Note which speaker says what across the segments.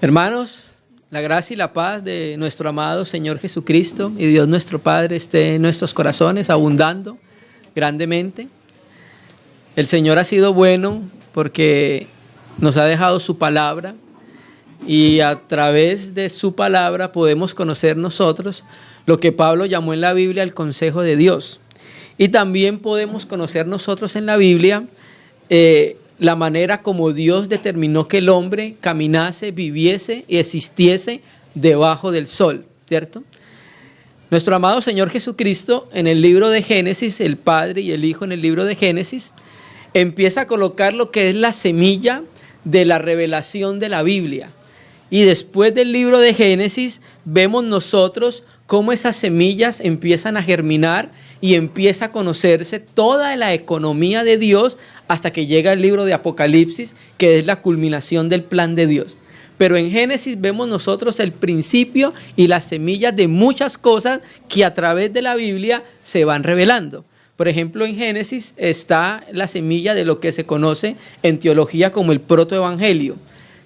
Speaker 1: Hermanos, la gracia y la paz de nuestro amado Señor Jesucristo y Dios nuestro Padre esté en nuestros corazones abundando grandemente. El Señor ha sido bueno porque nos ha dejado su palabra y a través de su palabra podemos conocer nosotros lo que Pablo llamó en la Biblia el consejo de Dios. Y también podemos conocer nosotros en la Biblia la manera como Dios determinó que el hombre caminase, viviese y existiese debajo del sol, ¿cierto? Nuestro amado Señor Jesucristo en el libro de Génesis, el Padre y el Hijo en el libro de Génesis, empieza a colocar lo que es la semilla de la revelación de la Biblia. Y después del libro de Génesis vemos nosotros cómo esas semillas empiezan a germinar y empieza a conocerse toda la economía de Dios hasta que llega el libro de Apocalipsis, que es la culminación del plan de Dios. Pero en Génesis vemos nosotros el principio y las semillas de muchas cosas que a través de la Biblia se van revelando. Por ejemplo, en Génesis está la semilla de lo que se conoce en teología como el protoevangelio,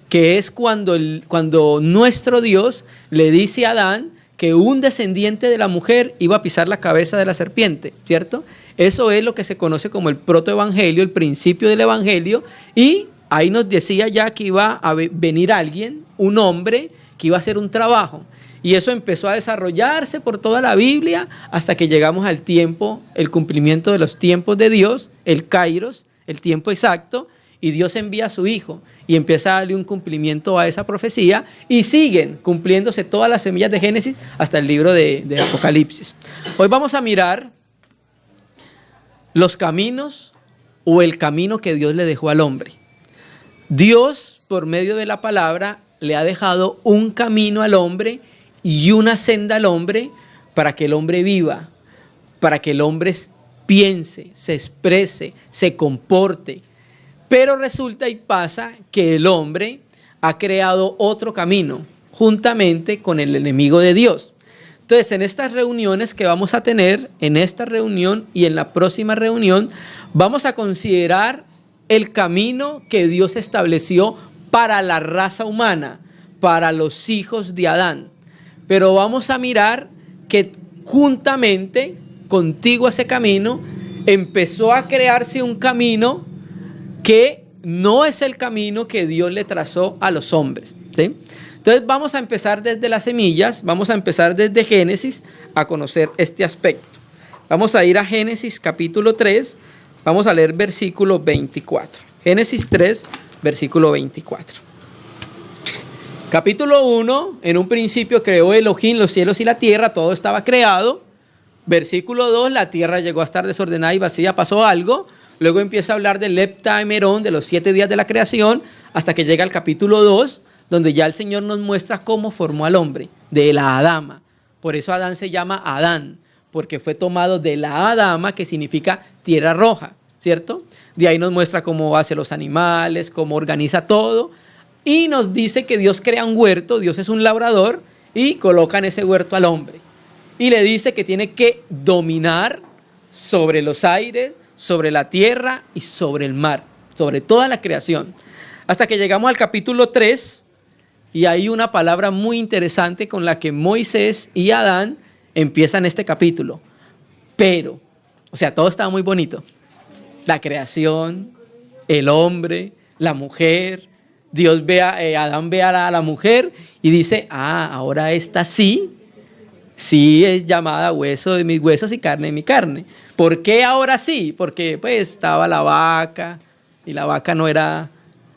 Speaker 1: que es cuando nuestro Dios le dice a Adán que un descendiente de la mujer iba a pisar la cabeza de la serpiente, ¿cierto? Eso es lo que se conoce como el protoevangelio, el principio del evangelio, y ahí nos decía ya que iba a venir alguien, un hombre, que iba a hacer un trabajo. Y eso empezó a desarrollarse por toda la Biblia hasta que llegamos al tiempo, el cumplimiento de los tiempos de Dios, el Kairos, el tiempo exacto, y Dios envía a su Hijo y empieza a darle un cumplimiento a esa profecía y siguen cumpliéndose todas las semillas de Génesis hasta el libro de Apocalipsis. Hoy vamos a mirar los caminos o el camino que Dios le dejó al hombre. Dios, por medio de la palabra, le ha dejado un camino al hombre y una senda al hombre para que el hombre viva, para que el hombre piense, se exprese, se comporte. Pero resulta y pasa que el hombre ha creado otro camino juntamente con el enemigo de Dios. Entonces, en estas reuniones que vamos a tener, en esta reunión y en la próxima reunión, vamos a considerar el camino que Dios estableció para la raza humana, para los hijos de Adán. Pero vamos a mirar que juntamente, contigo ese camino, empezó a crearse un camino que no es el camino que Dios le trazó a los hombres, ¿sí? Entonces vamos a empezar desde las semillas, vamos a empezar desde Génesis a conocer este aspecto. Vamos a ir a Génesis capítulo 3, vamos a leer versículo 24. Génesis 3, versículo 24. Capítulo 1, en un principio creó Elohim los cielos y la tierra, todo estaba creado. Versículo 2, la tierra llegó a estar desordenada y vacía, pasó algo. Luego empieza a hablar del Lepta Emerón, de los 7 días de la creación, hasta que llega al capítulo 2, donde ya el Señor nos muestra cómo formó al hombre, de la Adama. Por eso Adán se llama Adán, porque fue tomado de la Adama, que significa tierra roja, ¿cierto? De ahí nos muestra cómo hace los animales, cómo organiza todo, y nos dice que Dios crea un huerto, Dios es un labrador, y coloca en ese huerto al hombre. Y le dice que tiene que dominar sobre los aires, sobre la tierra y sobre el mar, sobre toda la creación. Hasta que llegamos al capítulo 3 y hay una palabra muy interesante con la que Moisés y Adán empiezan este capítulo. Pero, o sea, todo estaba muy bonito. La creación, el hombre, la mujer. Dios Adán ve a la mujer y dice, ahora esta sí es llamada hueso de mis huesos y carne de mi carne. ¿Por qué ahora sí? Porque pues estaba la vaca y la vaca no era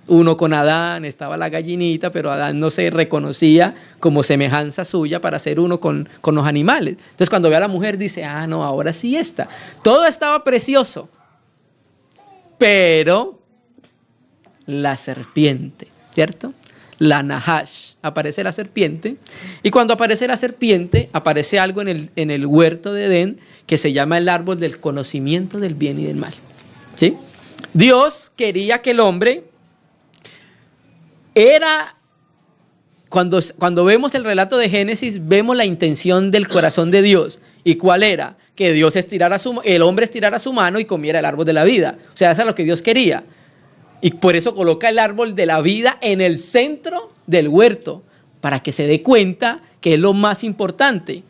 Speaker 1: uno con Adán, estaba la gallinita, pero Adán no se reconocía como semejanza suya para ser uno con los animales. Entonces cuando ve a la mujer dice, no, ahora sí está. Todo estaba precioso, pero la serpiente, ¿cierto? La Nahash, aparece la serpiente, y cuando aparece la serpiente, aparece algo en el huerto de Edén que se llama el árbol del conocimiento del bien y del mal, ¿sí? Dios quería que el hombre cuando vemos el relato de Génesis, vemos la intención del corazón de Dios. ¿Y cuál era? Que Dios el hombre estirara su mano y comiera el árbol de la vida. O sea, eso es lo que Dios quería. Y por eso coloca el árbol de la vida en el centro del huerto, para que se dé cuenta que es lo más importante.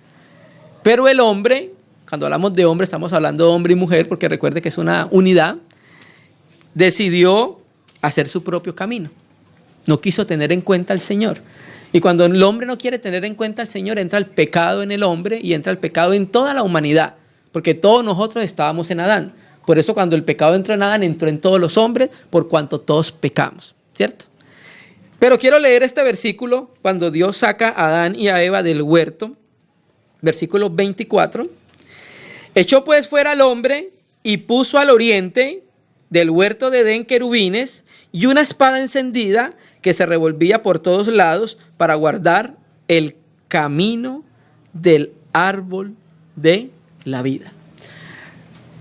Speaker 1: Pero el hombre, cuando hablamos de hombre, estamos hablando de hombre y mujer, porque recuerde que es una unidad, decidió hacer su propio camino. No quiso tener en cuenta al Señor. Y cuando el hombre no quiere tener en cuenta al Señor, entra el pecado en el hombre y entra el pecado en toda la humanidad, porque todos nosotros estábamos en Adán. Por eso cuando el pecado entró en Adán, entró en todos los hombres, por cuanto todos pecamos, ¿cierto? Pero quiero leer este versículo cuando Dios saca a Adán y a Eva del huerto, versículo 24. Echó pues fuera al hombre y puso al oriente del huerto de Edén querubines y una espada encendida que se revolvía por todos lados para guardar el camino del árbol de la vida.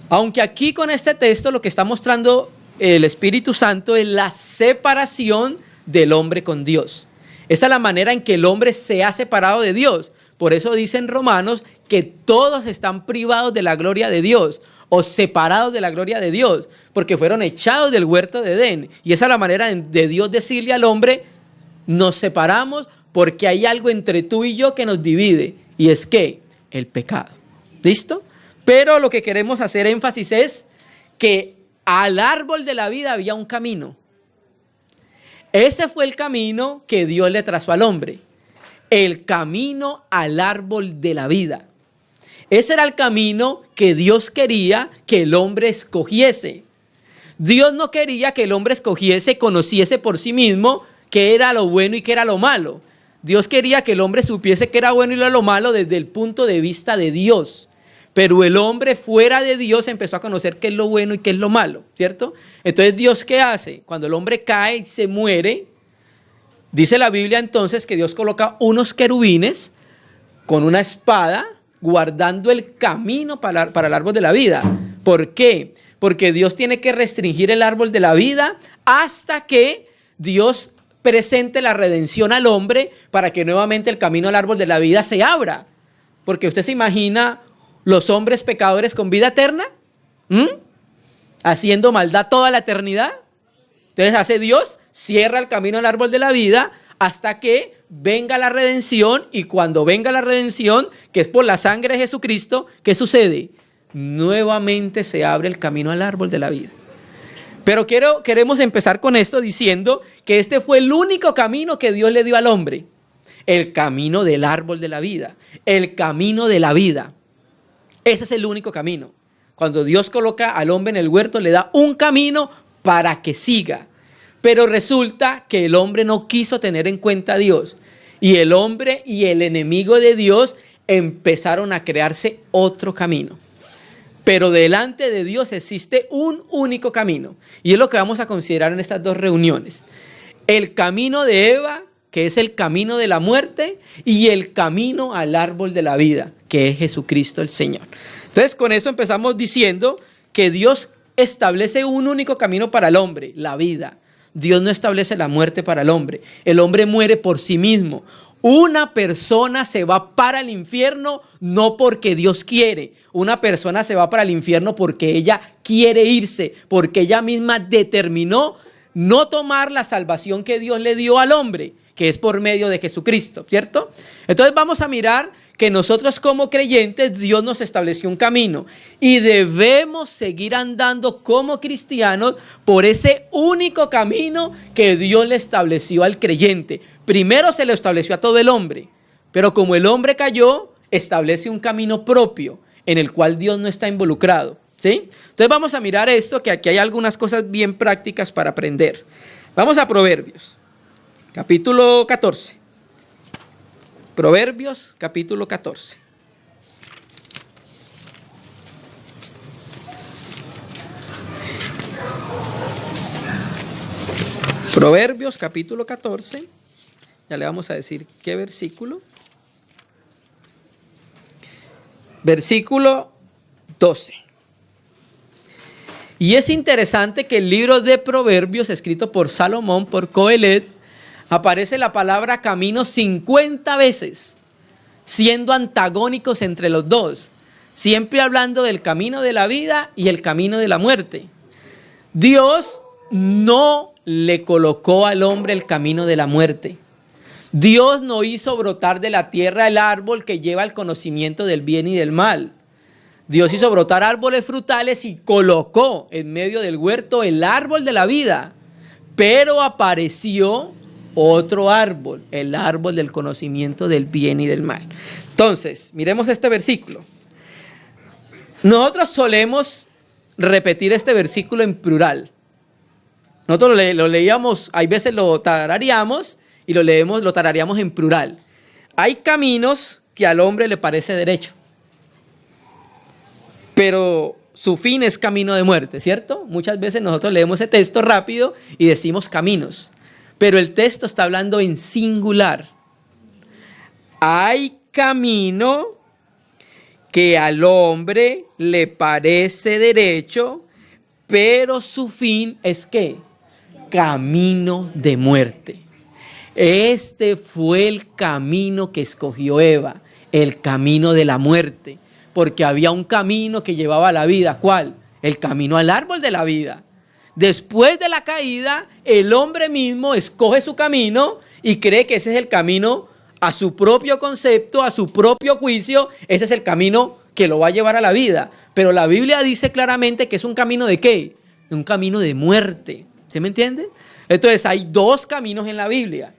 Speaker 1: Aunque aquí con este texto lo que está mostrando el Espíritu Santo es la separación del hombre con Dios. Esa es la manera en que el hombre se ha separado de Dios. Por eso dice en Romanos que todos están privados de la gloria de Dios o separados de la gloria de Dios, porque fueron echados del huerto de Edén. Y esa es la manera de Dios decirle al hombre: nos separamos porque hay algo entre tú y yo que nos divide, y es que el pecado. ¿Listo? Pero lo que queremos hacer énfasis es que al árbol de la vida había un camino. Ese fue el camino que Dios le trazó al hombre. El camino al árbol de la vida. Ese era el camino que Dios quería que el hombre escogiese. Dios no quería que el hombre escogiese, conociese por sí mismo qué era lo bueno y qué era lo malo. Dios quería que el hombre supiese qué era bueno y lo malo desde el punto de vista de Dios. Pero el hombre fuera de Dios empezó a conocer qué es lo bueno y qué es lo malo, ¿cierto? Entonces, ¿Dios qué hace? Cuando el hombre cae y se muere, dice la Biblia entonces que Dios coloca unos querubines con una espada guardando el camino para el árbol de la vida. ¿Por qué? Porque Dios tiene que restringir el árbol de la vida hasta que Dios presente la redención al hombre para que nuevamente el camino al árbol de la vida se abra. Porque usted se imagina los hombres pecadores con vida eterna, haciendo maldad toda la eternidad. Entonces hace Dios, cierra el camino al árbol de la vida hasta que venga la redención, y cuando venga la redención, que es por la sangre de Jesucristo, ¿qué sucede? Nuevamente se abre el camino al árbol de la vida. Pero queremos empezar con esto diciendo que este fue el único camino que Dios le dio al hombre. El camino del árbol de la vida, el camino de la vida. Ese es el único camino. Cuando Dios coloca al hombre en el huerto, le da un camino para que siga. Pero resulta que el hombre no quiso tener en cuenta a Dios. Y el hombre y el enemigo de Dios empezaron a crearse otro camino. Pero delante de Dios existe un único camino. Y es lo que vamos a considerar en estas dos reuniones. El camino de Eva, que es el camino de la muerte, y el camino al árbol de la vida, que es Jesucristo el Señor. Entonces, con eso empezamos diciendo que Dios establece un único camino para el hombre, la vida. Dios no establece la muerte para el hombre. El hombre muere por sí mismo. Una persona se va para el infierno no porque Dios quiere. Una persona se va para el infierno porque ella quiere irse, porque ella misma determinó no tomar la salvación que Dios le dio al hombre, que es por medio de Jesucristo, ¿cierto? Entonces vamos a mirar que nosotros como creyentes, Dios nos estableció un camino y debemos seguir andando como cristianos por ese único camino que Dios le estableció al creyente. Primero se lo estableció a todo el hombre, pero como el hombre cayó, establece un camino propio en el cual Dios no está involucrado, ¿sí? Entonces vamos a mirar esto, que aquí hay algunas cosas bien prácticas para aprender. Vamos a Proverbios, capítulo 14. Proverbios, capítulo 14. Proverbios, capítulo 14. Ya le vamos a decir qué versículo. Versículo 12. Y es interesante que el libro de Proverbios, escrito por Salomón, por Coelet, aparece la palabra camino 50 veces, siendo antagónicos entre los dos, siempre hablando del camino de la vida y el camino de la muerte. Dios no le colocó al hombre el camino de la muerte. Dios no hizo brotar de la tierra el árbol que lleva el conocimiento del bien y del mal. Dios hizo brotar árboles frutales y colocó en medio del huerto el árbol de la vida. Pero apareció otro árbol, el árbol del conocimiento del bien y del mal. Entonces, miremos este versículo. Nosotros solemos repetir este versículo en plural. Nosotros lo leíamos, hay veces lo tarareamos y lo tarareamos en plural. Hay caminos que al hombre le parece derecho, pero su fin es camino de muerte, ¿cierto? Muchas veces nosotros leemos ese texto rápido y decimos caminos, pero el texto está hablando en singular. Hay camino que al hombre le parece derecho, pero su fin es ¿qué? Camino de muerte. Este fue el camino que escogió Eva, el camino de la muerte, porque había un camino que llevaba a la vida. ¿Cuál? El camino al árbol de la vida. Después de la caída, el hombre mismo escoge su camino y cree que ese es el camino a su propio concepto, a su propio juicio. Ese es el camino que lo va a llevar a la vida. Pero la Biblia dice claramente que es un camino ¿de qué? Un camino de muerte. ¿Sí me entiende? Entonces hay dos caminos en la Biblia.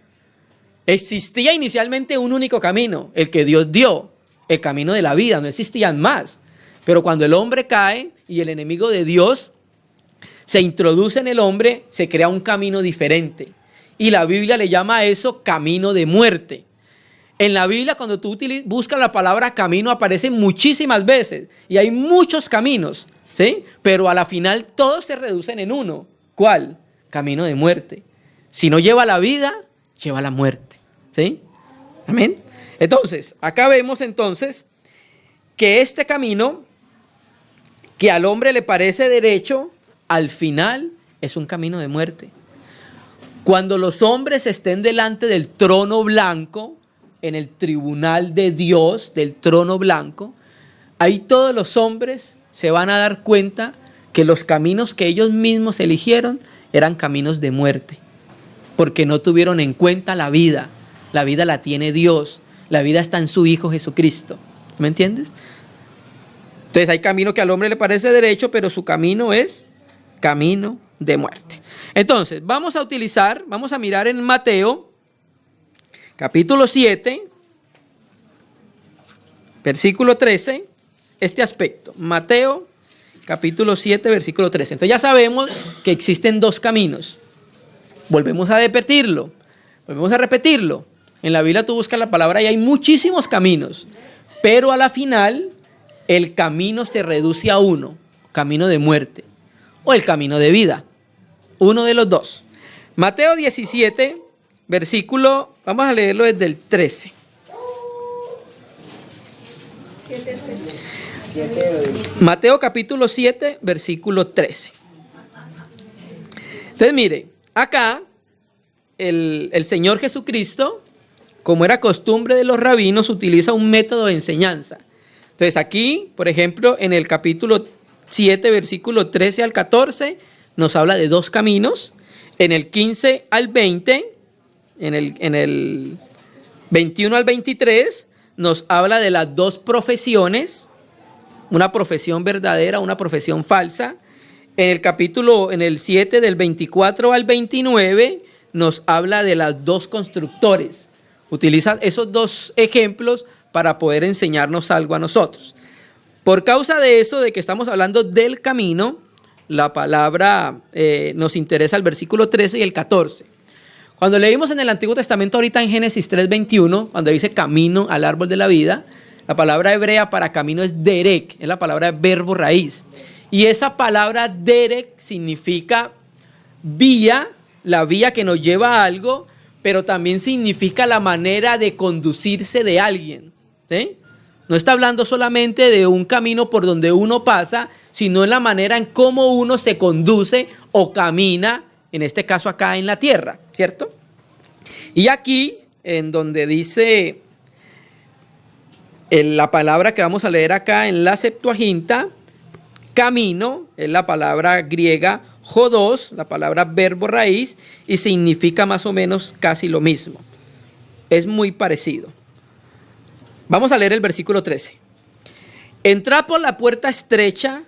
Speaker 1: Existía inicialmente un único camino, el que Dios dio, el camino de la vida, no existían más. Pero cuando el hombre cae y el enemigo de Dios se introduce en el hombre, se crea un camino diferente. Y la Biblia le llama a eso camino de muerte. En la Biblia, cuando tú buscas la palabra camino, aparece muchísimas veces. Y hay muchos caminos, ¿sí? Pero a la final todos se reducen en uno. ¿Cuál? Camino de muerte. Si no lleva la vida, lleva la muerte. ¿Sí? Amén. Entonces, acá vemos entonces que este camino que al hombre le parece derecho, al final es un camino de muerte. Cuando los hombres estén delante del trono blanco, en el tribunal de Dios, del trono blanco, ahí todos los hombres se van a dar cuenta que los caminos que ellos mismos eligieron eran caminos de muerte, porque no tuvieron en cuenta la vida. La vida la tiene Dios, la vida está en su Hijo Jesucristo. ¿Me entiendes? Entonces hay camino que al hombre le parece derecho, pero su camino es camino de muerte. Entonces vamos a mirar en Mateo, capítulo 7, versículo 13, este aspecto. Mateo, capítulo 7, versículo 13. Entonces ya sabemos que existen dos caminos. Volvemos a repetirlo. En la Biblia tú buscas la palabra y hay muchísimos caminos, pero a la final el camino se reduce a uno, camino de muerte o el camino de vida, uno de los dos. Mateo 17, versículo, vamos a leerlo desde el 13. Mateo capítulo 7, versículo 13. Entonces mire, acá el Señor Jesucristo, como era costumbre de los rabinos, utiliza un método de enseñanza. Entonces aquí, por ejemplo, en el capítulo 7, versículo 13 al 14, nos habla de dos caminos. En el 15 al 20, en el 21 al 23, nos habla de las dos profesiones, una profesión verdadera, una profesión falsa. En el 7, del 24 al 29, nos habla de las dos constructores. Utiliza esos dos ejemplos para poder enseñarnos algo a nosotros. Por causa de eso, de que estamos hablando del camino, la palabra nos interesa el versículo 13 y el 14. Cuando leímos en el Antiguo Testamento, ahorita en Génesis 3:21, cuando dice camino al árbol de la vida, la palabra hebrea para camino es derek, es la palabra verbo raíz. Y esa palabra derek significa vía, la vía que nos lleva a algo, pero también significa la manera de conducirse de alguien, ¿sí? No está hablando solamente de un camino por donde uno pasa, sino en la manera en cómo uno se conduce o camina, en este caso acá en la tierra, ¿cierto? Y aquí, en donde dice la palabra que vamos a leer acá en la Septuaginta, camino, es la palabra griega hodos, la palabra verbo raíz, y significa más o menos casi lo mismo. es muy parecido. Vamos a leer el versículo 13. Entrad por la puerta estrecha,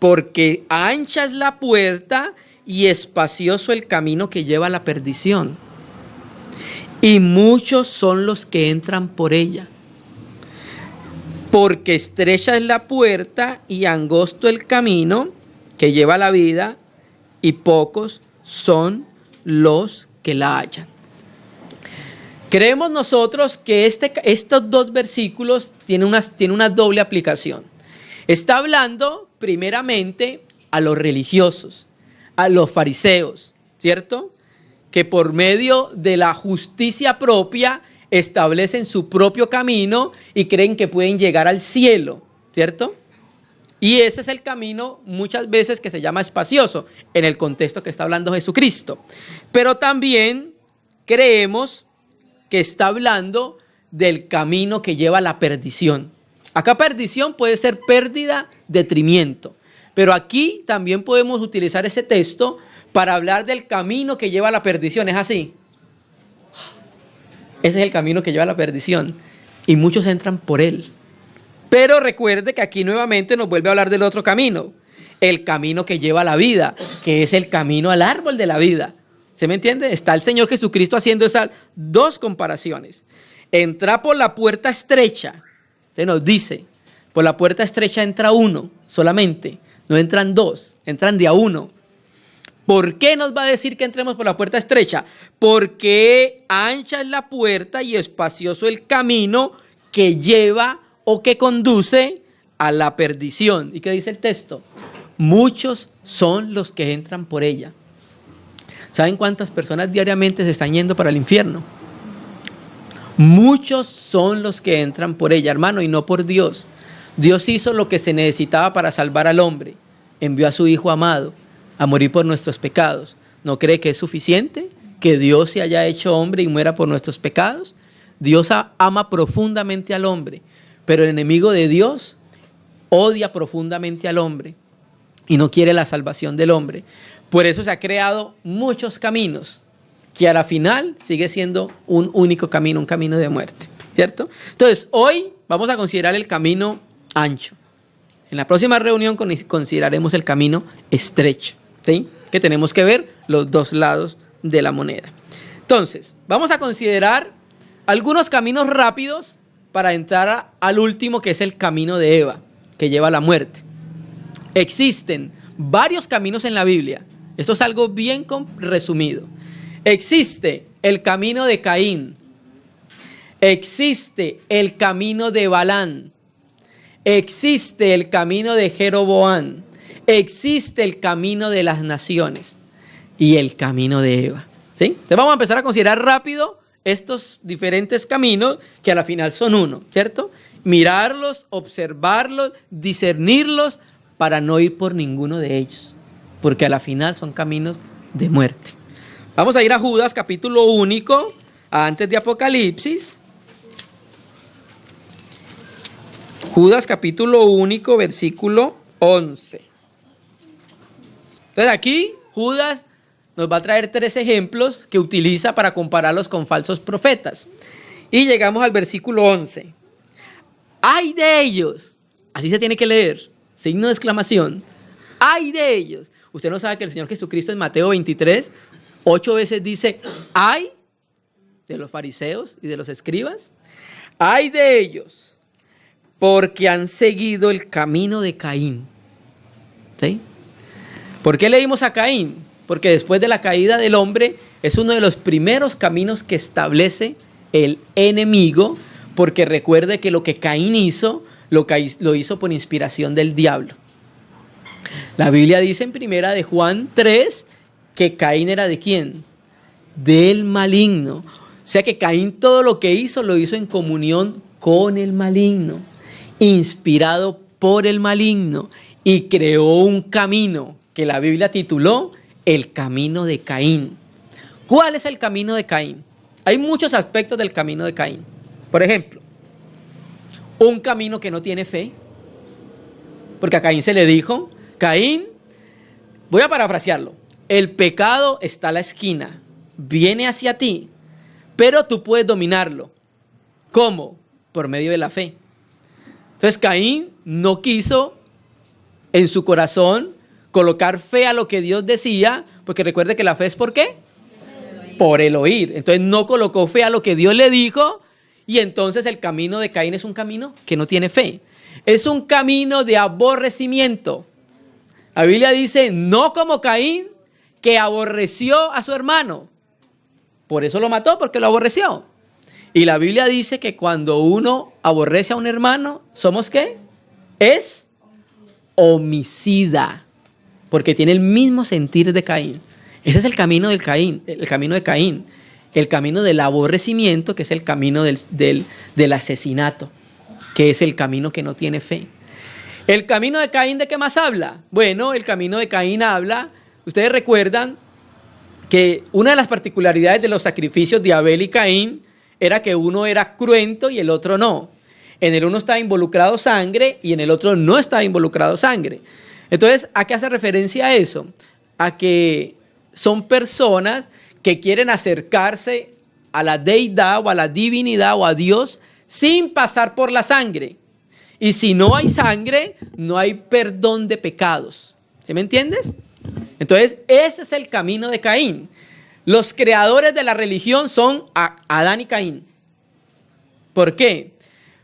Speaker 1: porque ancha es la puerta y espacioso el camino que lleva a la perdición, y muchos son los que entran por ella. Porque estrecha es la puerta y angosto el camino que lleva a la vida, y pocos son los que la hallan. Creemos nosotros que estos dos versículos tienen una doble aplicación. Está hablando primeramente a los religiosos, a los fariseos, ¿cierto? Que por medio de la justicia propia establecen su propio camino y creen que pueden llegar al cielo, ¿cierto? Y ese es el camino muchas veces que se llama espacioso, en el contexto que está hablando Jesucristo. Pero también creemos que está hablando del camino que lleva a la perdición. Acá perdición puede ser pérdida, detrimento. Pero aquí también podemos utilizar ese texto para hablar del camino que lleva a la perdición. ¿Es así? Ese es el camino que lleva a la perdición. Y muchos entran por él. Pero recuerde que aquí nuevamente nos vuelve a hablar del otro camino. El camino que lleva a la vida, que es el camino al árbol de la vida. ¿Se me entiende? Está el Señor Jesucristo haciendo esas dos comparaciones. Entra por la puerta estrecha. Se nos dice, por la puerta estrecha entra uno solamente. No entran dos, entran de a uno. ¿Por qué nos va a decir que entremos por la puerta estrecha? Porque ancha es la puerta y espacioso el camino que lleva o que conduce a la perdición. ¿Y qué dice el texto? Muchos son los que entran por ella. ¿Saben cuántas personas diariamente se están yendo para el infierno? Muchos son los que entran por ella, hermano, y no por Dios. Dios hizo lo que se necesitaba para salvar al hombre. Envió a su Hijo amado a morir por nuestros pecados. ¿No cree que es suficiente que Dios se haya hecho hombre y muera por nuestros pecados? Dios ama profundamente al hombre, pero el enemigo de Dios odia profundamente al hombre y no quiere la salvación del hombre. Por eso se ha creado muchos caminos que a la final sigue siendo un único camino, un camino de muerte, ¿cierto? Entonces, hoy vamos a considerar el camino ancho. En la próxima reunión consideraremos el camino estrecho, ¿sí? Que tenemos que ver los dos lados de la moneda. Entonces, vamos a considerar algunos caminos rápidos para entrar al último, que es el camino de Eva, que lleva a la muerte. Existen varios caminos en la Biblia. Esto es algo bien resumido. Existe el camino de Caín. Existe el camino de Balán. Existe el camino de Jeroboam. Existe el camino de las naciones. Y el camino de Eva. ¿Sí? Entonces vamos a empezar a considerar rápido estos diferentes caminos que a la final son uno, ¿cierto? Mirarlos, observarlos, discernirlos para no ir por ninguno de ellos, porque a la final son caminos de muerte. Vamos a ir a Judas, capítulo único, antes de Apocalipsis. Judas, capítulo único, versículo 11. Entonces aquí Judas nos va a traer 3 ejemplos que utiliza para compararlos con falsos profetas. Y llegamos al versículo 11. ¡Ay de ellos! Así se tiene que leer. Signo de exclamación. ¡Ay de ellos! Usted no sabe que el Señor Jesucristo en Mateo 23, 8 veces dice, ¡ay de los fariseos y de los escribas! ¡Ay de ellos! Porque han seguido el camino de Caín. ¿Sí? ¿Por qué leímos a Caín? Porque después de la caída del hombre es uno de los primeros caminos que establece el enemigo, porque recuerde que lo que Caín hizo, lo hizo por inspiración del diablo. La Biblia dice en primera de Juan 3 que Caín era ¿de quién? Del maligno. O sea que Caín todo lo que hizo lo hizo en comunión con el maligno, inspirado por el maligno, y creó un camino que la Biblia tituló el camino de Caín. ¿Cuál es el camino de Caín? Hay muchos aspectos del camino de Caín. Por ejemplo, un camino que no tiene fe, porque a Caín se le dijo, Caín, voy a parafrasearlo, el pecado está a la esquina, viene hacia ti, pero tú puedes dominarlo. ¿Cómo? Por medio de la fe. Entonces Caín no quiso en su corazón colocar fe a lo que Dios decía, porque recuerde que la fe es ¿por qué? Por el oír. Entonces no colocó fe a lo que Dios le dijo, y entonces el camino de Caín es un camino que no tiene fe. Es un camino de aborrecimiento. La Biblia dice, no como Caín, que aborreció a su hermano. Por eso lo mató, porque lo aborreció. Y la Biblia dice que cuando uno aborrece a un hermano, ¿somos qué? Es homicida, porque tiene el mismo sentir de Caín. Ese es el camino del Caín, el camino de Caín. El camino del aborrecimiento, que es el camino del asesinato, que es el camino que no tiene fe. El camino de Caín, ¿de qué más habla? Bueno, el camino de Caín habla, ustedes recuerdan que una de las particularidades de los sacrificios de Abel y Caín era que uno era cruento y el otro no. En el uno estaba involucrado sangre y en el otro no estaba involucrado sangre. Entonces, ¿a qué hace referencia a eso? A que son personas que quieren acercarse a la deidad o a la divinidad o a Dios sin pasar por la sangre. Y si no hay sangre, no hay perdón de pecados. ¿Sí me entiendes? Entonces, ese es el camino de Caín. Los creadores de la religión son Adán y Caín. ¿Por qué?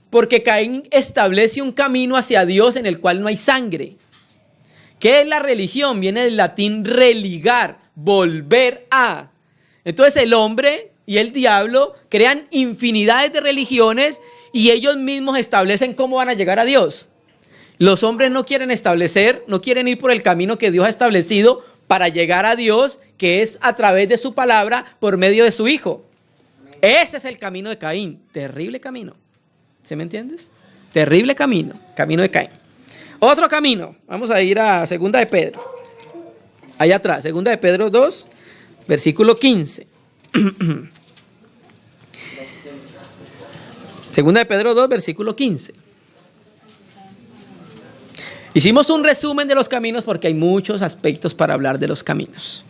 Speaker 1: Porque Caín establece un camino hacia Dios en el cual no hay sangre. ¿Qué es la religión? Viene del latín religar, volver a. Entonces el hombre y el diablo crean infinidades de religiones y ellos mismos establecen cómo van a llegar a Dios. Los hombres no quieren establecer, no quieren ir por el camino que Dios ha establecido para llegar a Dios, que es a través de su palabra por medio de su Hijo. Ese es el camino de Caín. Terrible camino. ¿Sí me entiendes? Terrible camino. Camino de Caín. Otro camino. Vamos a ir a 2 de Pedro. Allá atrás. 2 de Pedro 2, versículo 15. 2 de Pedro 2, versículo 15. Hicimos un resumen de los caminos porque hay muchos aspectos para hablar de los caminos.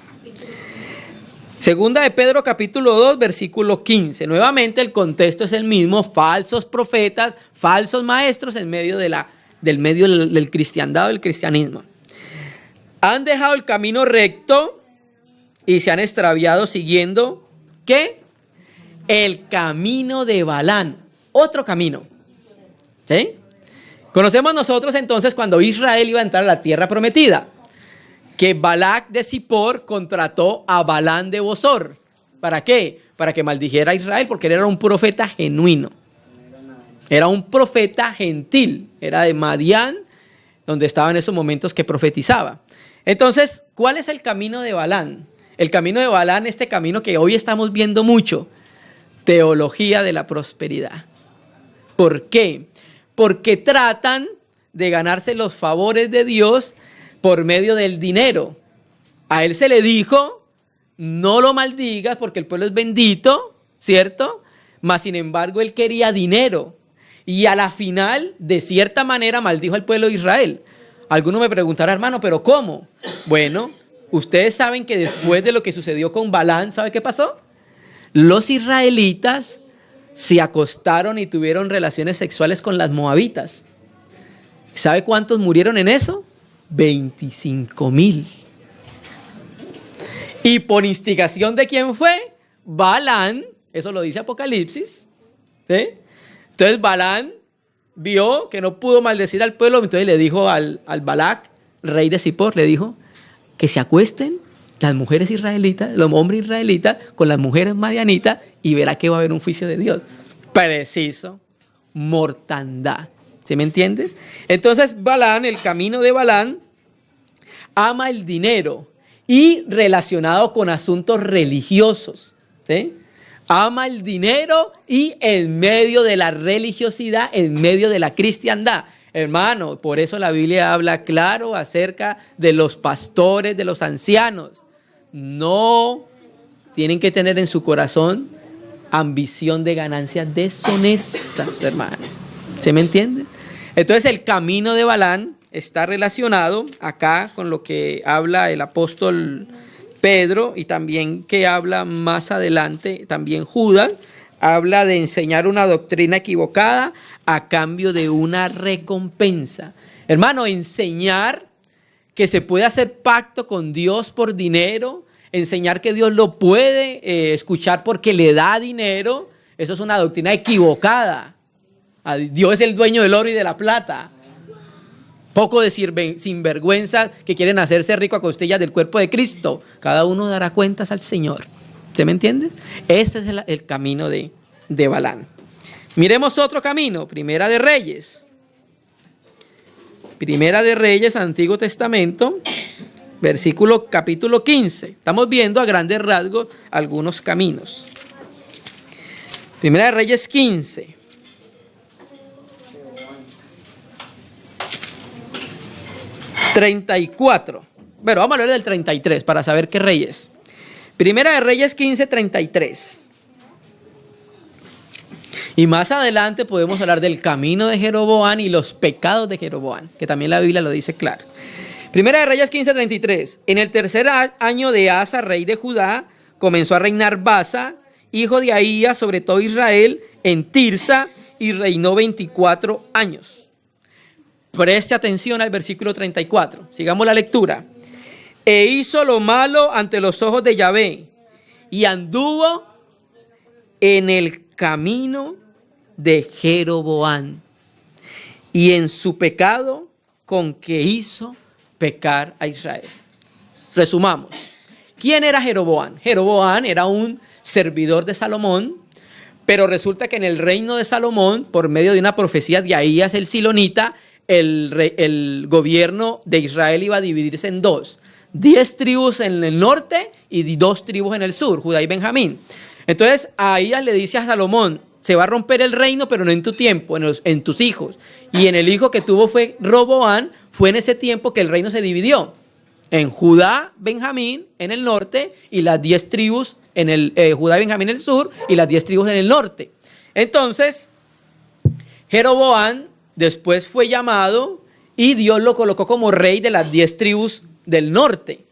Speaker 1: 2 de Pedro capítulo 2, versículo 15. Nuevamente el contexto es el mismo. Falsos profetas, falsos maestros en medio del cristiandad, del cristianismo. Han dejado el camino recto y se han extraviado siguiendo, ¿qué? El camino de Balaam. Otro camino. ¿Sí? Conocemos nosotros entonces cuando Israel iba a entrar a la tierra prometida, que Balac de Zippor contrató a Balaam de Bosor. ¿Para qué? Para que maldijera a Israel, porque él era un profeta genuino. Era un profeta gentil. Era de Madián, donde estaba en esos momentos que profetizaba. Entonces, ¿cuál es el camino de Balaam? El camino de Balaam, este camino que hoy estamos viendo mucho, teología de la prosperidad. ¿Por qué? Porque tratan de ganarse los favores de Dios por medio del dinero. A él se le dijo, no lo maldigas porque el pueblo es bendito, ¿cierto? Mas sin embargo él quería dinero. Y a la final, de cierta manera, maldijo al pueblo de Israel. Alguno me preguntará, hermano, ¿pero cómo? Bueno, ustedes saben que después de lo que sucedió con Balaam, ¿sabe qué pasó? Los israelitas se acostaron y tuvieron relaciones sexuales con las moabitas. ¿Sabe cuántos murieron en eso? 25,000. ¿Y por instigación de quién fue? Balaam, eso lo dice Apocalipsis. ¿Sí? Entonces Balaam vio que no pudo maldecir al pueblo, entonces le dijo al Balac, rey de Zippor, le dijo que se acuesten las mujeres israelitas, los hombres israelitas con las mujeres madianitas y verá que va a haber un juicio de Dios. Preciso, mortandad. ¿Sí me entiendes? Entonces Balaam, el camino de Balaam, ama el dinero y relacionado con asuntos religiosos. ¿Sí? Ama el dinero y en medio de la religiosidad, en medio de la cristiandad. Hermano, por eso la Biblia habla claro acerca de los pastores, de los ancianos. No tienen que tener en su corazón ambición de ganancias deshonestas, hermano. ¿Se me entiende? Entonces el camino de Balaam está relacionado acá con lo que habla el apóstol Pedro, y también que habla más adelante, también Judas, habla de enseñar una doctrina equivocada a cambio de una recompensa. Hermano, enseñar que se puede hacer pacto con Dios por dinero, enseñar que Dios lo puede escuchar porque le da dinero, eso es una doctrina equivocada. Dios es el dueño del oro y de la plata. Poco de sinvergüenzas que quieren hacerse rico a costillas del cuerpo de Cristo. Cada uno dará cuentas al Señor. ¿Se me entiende? Ese es el camino de Balaam. Miremos otro camino. Primera de Reyes. Primera de Reyes, Antiguo Testamento, capítulo 15. Estamos viendo a grandes rasgos algunos caminos. Primera de Reyes 15. ...34... Bueno, vamos a leer del 33 para saber qué rey es. Primera de Reyes 15, 33. Y más adelante podemos hablar del camino de Jeroboam y los pecados de Jeroboam, que también la Biblia lo dice claro. Primera de Reyes 15, 33. En el tercer año de Asa, rey de Judá, comenzó a reinar Baasa, hijo de Ahías, sobre todo Israel, en Tirsa, y reinó 24 años. Preste atención al versículo 34. Sigamos la lectura. E hizo lo malo ante los ojos de Yahvé, y anduvo en el camino de Jeroboam, y en su pecado con que hizo pecar a Israel. Resumamos. ¿Quién era Jeroboam? Jeroboam era un servidor de Salomón, pero resulta que en el reino de Salomón, por medio de una profecía de Ahías el Silonita, el gobierno de Israel iba a dividirse en dos. 10 tribus en el norte y 2 tribus en el sur, Judá y Benjamín. Entonces Ahías le dice a Salomón, se va a romper el reino, pero no en tu tiempo, en tus hijos. Y en el hijo que tuvo fue Roboam, fue en ese tiempo que el reino se dividió. En Judá, Benjamín en el norte y las 10 tribus en el Judá y Benjamín en el sur y las 10 tribus en el norte. Entonces, Jeroboam después fue llamado y Dios lo colocó como rey de las 10 tribus del norte.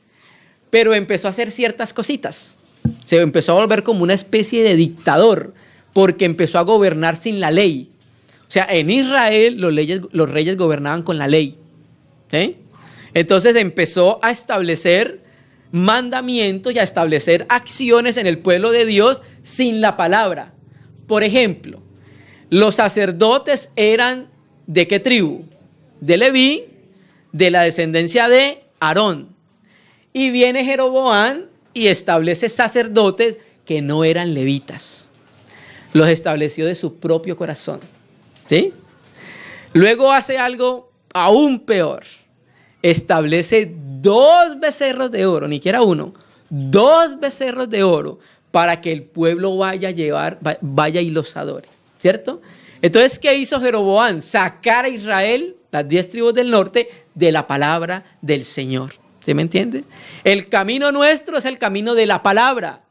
Speaker 1: Pero empezó a hacer ciertas cositas. Se empezó a volver como una especie de dictador porque empezó a gobernar sin la ley. O sea, en Israel los reyes gobernaban con la ley. ¿Sí? Entonces empezó a establecer mandamientos y a establecer acciones en el pueblo de Dios sin la palabra. Por ejemplo, los sacerdotes eran ¿de qué tribu? De Leví, de la descendencia de Aarón. Y viene Jeroboam y establece sacerdotes que no eran levitas. Los estableció de su propio corazón. ¿Sí? Luego hace algo aún peor. Establece 2 becerros de oro, ni siquiera uno, 2 becerros de oro para que el pueblo vaya y los adore. ¿Cierto? Entonces, ¿qué hizo Jeroboam? Sacar a Israel, las 10 tribus del norte, de la palabra del Señor. ¿Sí me entiende? El camino nuestro es el camino de la palabra.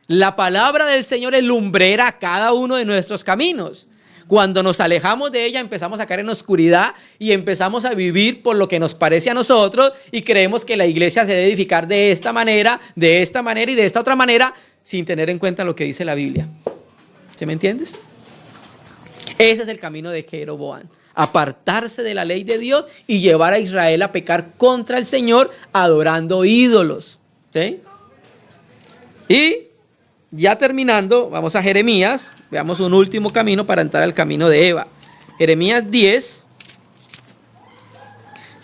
Speaker 1: La palabra del Señor es lumbrera a cada uno de nuestros caminos. Cuando nos alejamos de ella, empezamos a caer en oscuridad y empezamos a vivir por lo que nos parece a nosotros y creemos que la iglesia se debe edificar de esta manera y de esta otra manera, sin tener en cuenta lo que dice la Biblia. ¿Sí me entiendes? Ese es el camino de Jeroboam. Apartarse de la ley de Dios y llevar a Israel a pecar contra el Señor adorando ídolos. ¿Sí? Y ya terminando, vamos a Jeremías. Veamos un último camino para entrar al camino de Eva. Jeremías 10,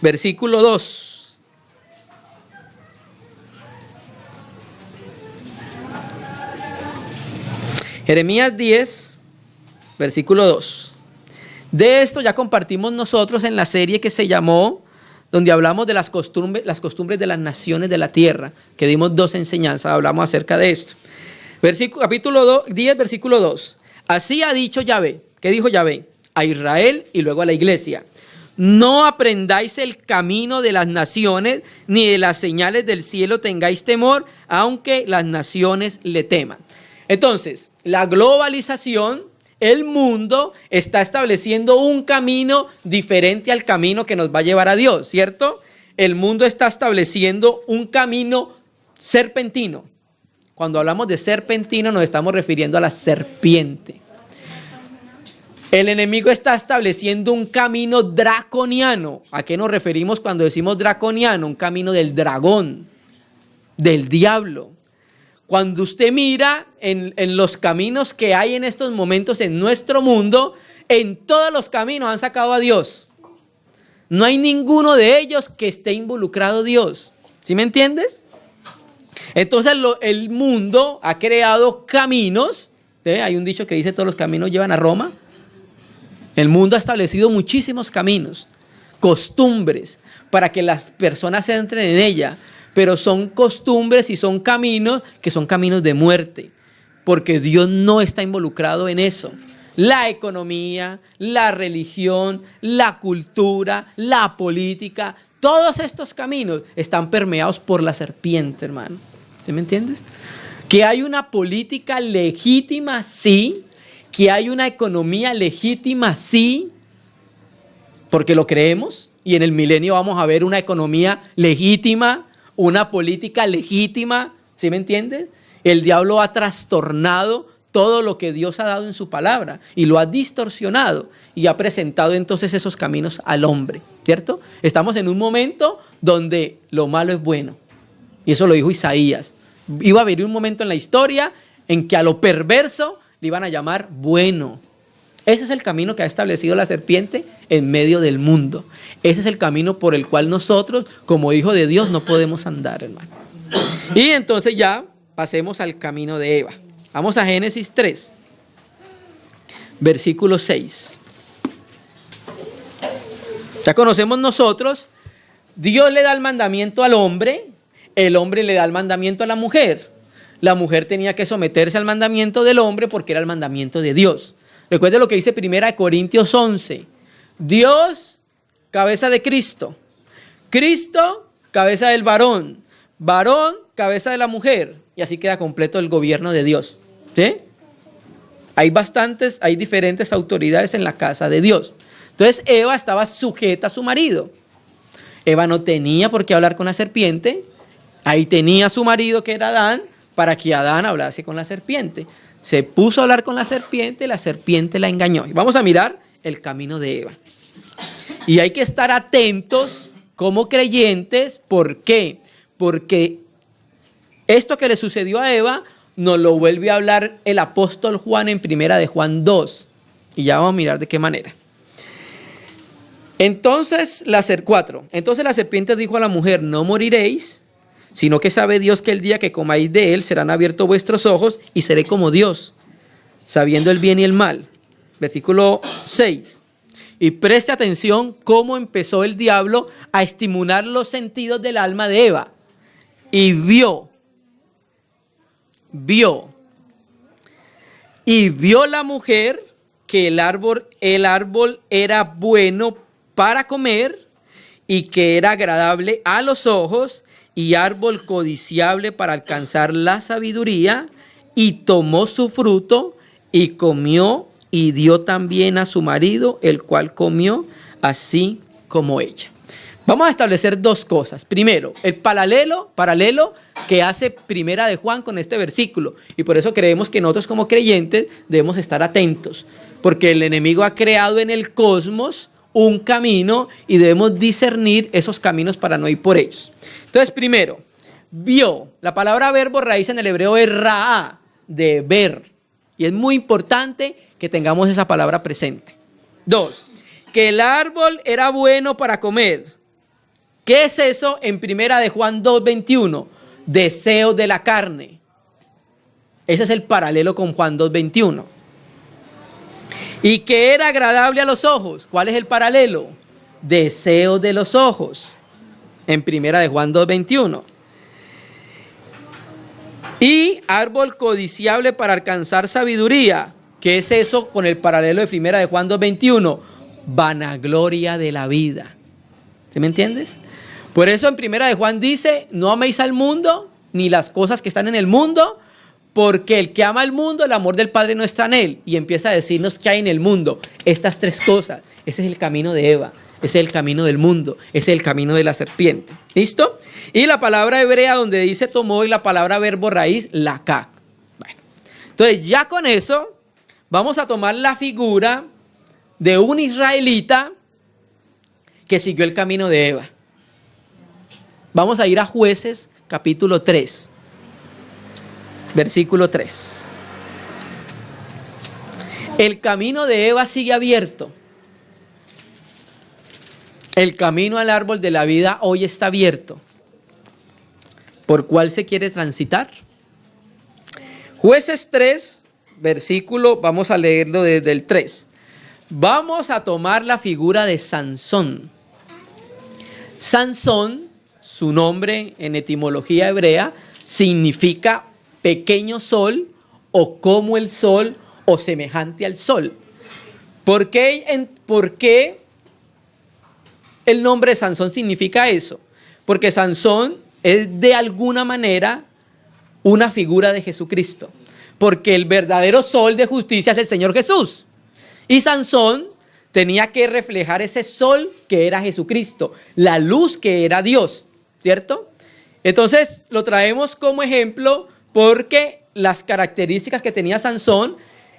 Speaker 1: versículo 2. Jeremías 10, versículo 2. De esto ya compartimos nosotros en la serie que se llamó, donde hablamos de las costumbres de las naciones de la tierra, que dimos 2 enseñanzas, hablamos acerca de esto. Capítulo 10, versículo 2. Así ha dicho Yahvé. ¿Qué dijo Yahvé? A Israel y luego a la iglesia. No aprendáis el camino de las naciones, ni de las señales del cielo tengáis temor, aunque las naciones le teman. Entonces, la globalización, el mundo está estableciendo un camino diferente al camino que nos va a llevar a Dios, ¿cierto? El mundo está estableciendo un camino serpentino. Cuando hablamos de serpentino nos estamos refiriendo a la serpiente. El enemigo está estableciendo un camino draconiano. ¿A qué nos referimos cuando decimos draconiano? Un camino del dragón, del diablo. Cuando usted mira en los caminos que hay en estos momentos en nuestro mundo, en todos los caminos han sacado a Dios. No hay ninguno de ellos que esté involucrado Dios. ¿Sí me entiendes? Entonces el mundo ha creado caminos. Hay un dicho que dice todos los caminos llevan a Roma. El mundo ha establecido muchísimos caminos, costumbres, para que las personas entren en ella. Pero son costumbres y son caminos que son caminos de muerte, porque Dios no está involucrado en eso. La economía, la religión, la cultura, la política, todos estos caminos están permeados por la serpiente, hermano. ¿Sí me entiendes? Que hay una política legítima, sí. Que hay una economía legítima, sí. Porque lo creemos. Y en el milenio vamos a ver una economía legítima, una política legítima. ¿Sí me entiendes? El diablo ha trastornado todo lo que Dios ha dado en su palabra y lo ha distorsionado y ha presentado entonces esos caminos al hombre, ¿cierto? Estamos en un momento donde lo malo es bueno y eso lo dijo Isaías. Iba a haber un momento en la historia en que a lo perverso le iban a llamar bueno. Ese es el camino que ha establecido la serpiente en medio del mundo. Ese es el camino por el cual nosotros, como hijos de Dios, no podemos andar, hermano. Y entonces ya pasemos al camino de Eva. Vamos a Génesis 3, versículo 6. Ya conocemos nosotros, Dios le da el mandamiento al hombre, el hombre le da el mandamiento a la mujer. La mujer tenía que someterse al mandamiento del hombre porque era el mandamiento de Dios. Recuerde lo que dice 1 Corintios 11. Dios, cabeza de Cristo. Cristo, cabeza del varón. Varón, cabeza de la mujer. Y así queda completo el gobierno de Dios. ¿Sí? Hay diferentes autoridades en la casa de Dios. Entonces Eva estaba sujeta a su marido. Eva no tenía por qué hablar con la serpiente. Ahí tenía a su marido que era Adán, para que Adán hablase con la serpiente. Se puso a hablar con la serpiente la engañó. Y vamos a mirar el camino de Eva. Y hay que estar atentos como creyentes. ¿Por qué? Porque esto que le sucedió a Eva nos lo vuelve a hablar el apóstol Juan en 1 Juan 2. Y ya vamos a mirar de qué manera. Entonces la serpiente dijo a la mujer, no moriréis, sino que sabe Dios que el día que comáis de él serán abiertos vuestros ojos y seré como Dios, sabiendo el bien y el mal. Versículo 6. Y preste atención cómo empezó el diablo a estimular los sentidos del alma de Eva. Y vio la mujer que el árbol era bueno para comer y que era agradable a los ojos y árbol codiciable para alcanzar la sabiduría, y tomó su fruto y comió y dio también a su marido, el cual comió así como ella. Vamos a establecer dos cosas. Primero, el paralelo que hace 1 Juan con este versículo. Y por eso creemos que nosotros como creyentes debemos estar atentos. Porque el enemigo ha creado en el cosmos un camino y debemos discernir esos caminos para no ir por ellos. Entonces, primero, vio. La palabra verbo raíz en el hebreo es ra'a, de ver. Y es muy importante que tengamos esa palabra presente. 2, que el árbol era bueno para comer. ¿Qué es eso en 1 Juan 2:21? Deseos de la carne. Ese es el paralelo con Juan 2:21. Y que era agradable a los ojos. ¿Cuál es el paralelo? Deseos de los ojos. En 1 Juan 2:21. Y árbol codiciable para alcanzar sabiduría. ¿Qué es eso con el paralelo de 1 Juan 2:21? Vanagloria de la vida. ¿Sí me entiendes? Por eso en 1 Juan dice, no améis al mundo, ni las cosas que están en el mundo, porque el que ama al mundo, el amor del Padre no está en él. Y empieza a decirnos qué hay en el mundo. Estas tres cosas. Ese es el camino de Eva. es el camino del mundo, es el camino de la serpiente. ¿Listo? Y la palabra hebrea donde dice tomó y la palabra verbo raíz, lakak. Bueno, entonces ya con eso vamos a tomar la figura de un israelita que siguió el camino de Eva. Vamos a ir a Jueces capítulo 3, versículo 3. El camino de Eva sigue abierto. El camino al árbol de la vida hoy está abierto. ¿Por cuál se quiere transitar? Jueces 3, versículo, vamos a leerlo desde el 3. Vamos a tomar la figura de Sansón. Sansón, su nombre en etimología hebrea, significa pequeño sol o como el sol o semejante al sol. ¿Por qué el nombre de Sansón significa eso? Porque Sansón es de alguna manera una figura de Jesucristo. Porque el verdadero sol de justicia es el Señor Jesús. Y Sansón tenía que reflejar ese sol que era Jesucristo, la luz que era Dios, ¿cierto? Entonces lo traemos como ejemplo porque las características que tenía Sansón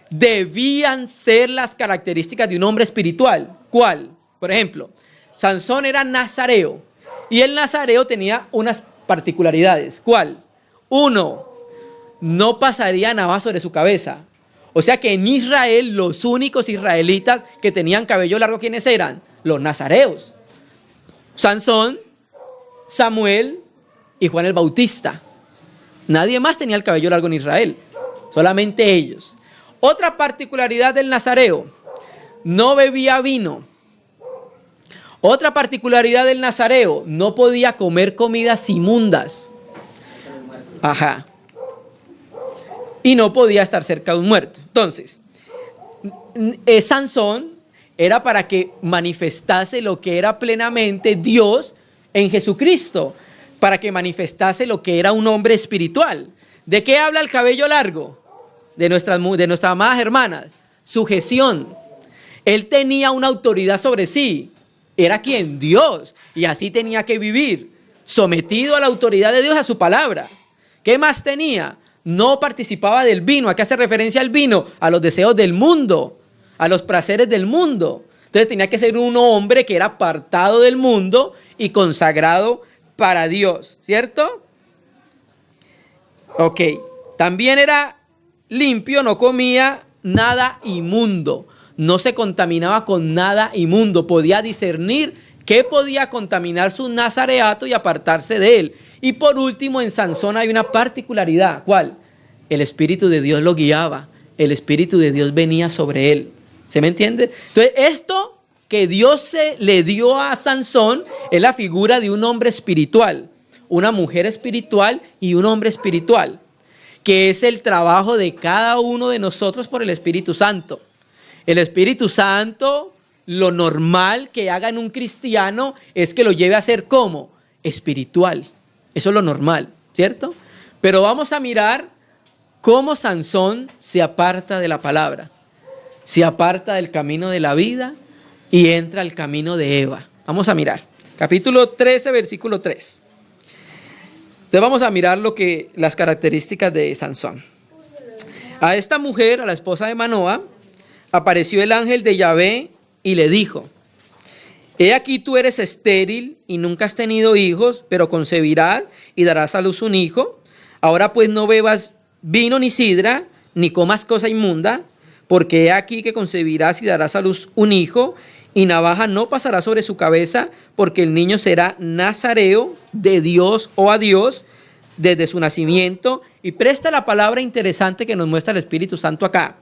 Speaker 1: debían ser las características de un hombre espiritual. ¿Cuál? Por ejemplo, Sansón era nazareo y el nazareo tenía unas particularidades. ¿Cuál? Uno, no pasaría navaja sobre su cabeza. O sea que en Israel los únicos israelitas que tenían cabello largo, ¿quiénes eran? Los nazareos. Sansón, Samuel y Juan el Bautista. Nadie más tenía el cabello largo en Israel, solamente ellos. Otra particularidad del nazareo, no bebía vino. Otra particularidad del nazareo, no podía comer comidas inmundas. Ajá. Y no podía estar cerca de un muerto. Entonces, Sansón era para que manifestase lo que era plenamente Dios en Jesucristo, para que manifestase lo que era un hombre espiritual. ¿De qué habla el cabello largo? De nuestras amadas hermanas. Sujeción. Él tenía una autoridad sobre sí. Era quien, Dios. Y así tenía que vivir, sometido a la autoridad de Dios, a su palabra. ¿Qué más tenía? No participaba del vino. ¿A qué hace referencia al vino? A los deseos del mundo, a los placeres del mundo. Entonces tenía que ser un hombre que era apartado del mundo y consagrado para Dios, ¿cierto? Ok. También era limpio, no comía nada inmundo. No se contaminaba con nada inmundo. Podía discernir qué podía contaminar su nazareato y apartarse de él. Y por último, en Sansón hay una particularidad. ¿Cuál? El Espíritu de Dios lo guiaba. El Espíritu de Dios venía sobre él. ¿Se me entiende? Entonces, esto que Dios le dio a Sansón es la figura de un hombre espiritual, una mujer espiritual y un hombre espiritual, que es el trabajo de cada uno de nosotros por el Espíritu Santo. El Espíritu Santo, lo normal que haga en un cristiano es que lo lleve a ser como espiritual. Eso es lo normal, ¿cierto? Pero vamos a mirar cómo Sansón se aparta de la palabra, se aparta del camino de la vida y entra al camino de Eva. Vamos a mirar. Capítulo 13, versículo 3. Entonces vamos a mirar las características de Sansón. A esta mujer, a la esposa de Manoa, apareció el ángel de Yahvé y le dijo: he aquí tú eres estéril y nunca has tenido hijos, pero concebirás y darás a luz un hijo. Ahora pues no bebas vino ni sidra, ni comas cosa inmunda, porque he aquí que concebirás y darás a luz un hijo, y navaja no pasará sobre su cabeza, porque el niño será nazareo de Dios o a Dios desde su nacimiento. Y presta la palabra interesante que nos muestra el Espíritu Santo acá.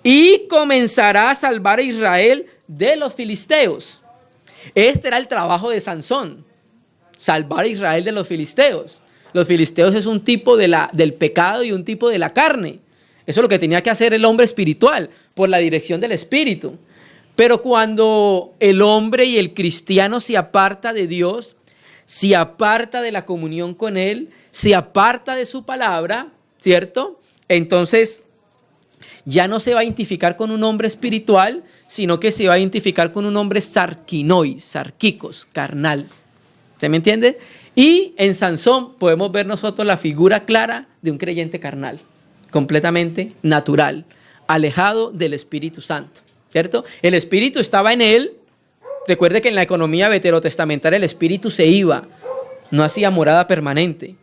Speaker 1: Y comenzará a salvar a Israel de los filisteos. Este era el trabajo de Sansón, salvar a Israel de los filisteos. Los filisteos es un tipo del pecado y un tipo de la carne. Eso es lo que tenía que hacer el hombre espiritual, por la dirección del Espíritu. Pero cuando el hombre y el cristiano se aparta de Dios, se aparta de la comunión con Él, se aparta de su palabra, ¿cierto? Entonces, Ya no se va a identificar con un hombre espiritual, sino que se va a identificar con un hombre sarquinois, sarquicos, carnal. ¿Se me entiende? Y en Sansón podemos ver nosotros la figura clara de un creyente carnal, completamente natural, alejado del Espíritu Santo, ¿cierto? El Espíritu estaba en él. Recuerde que en la economía veterotestamentaria el Espíritu se iba, no hacía morada permanente.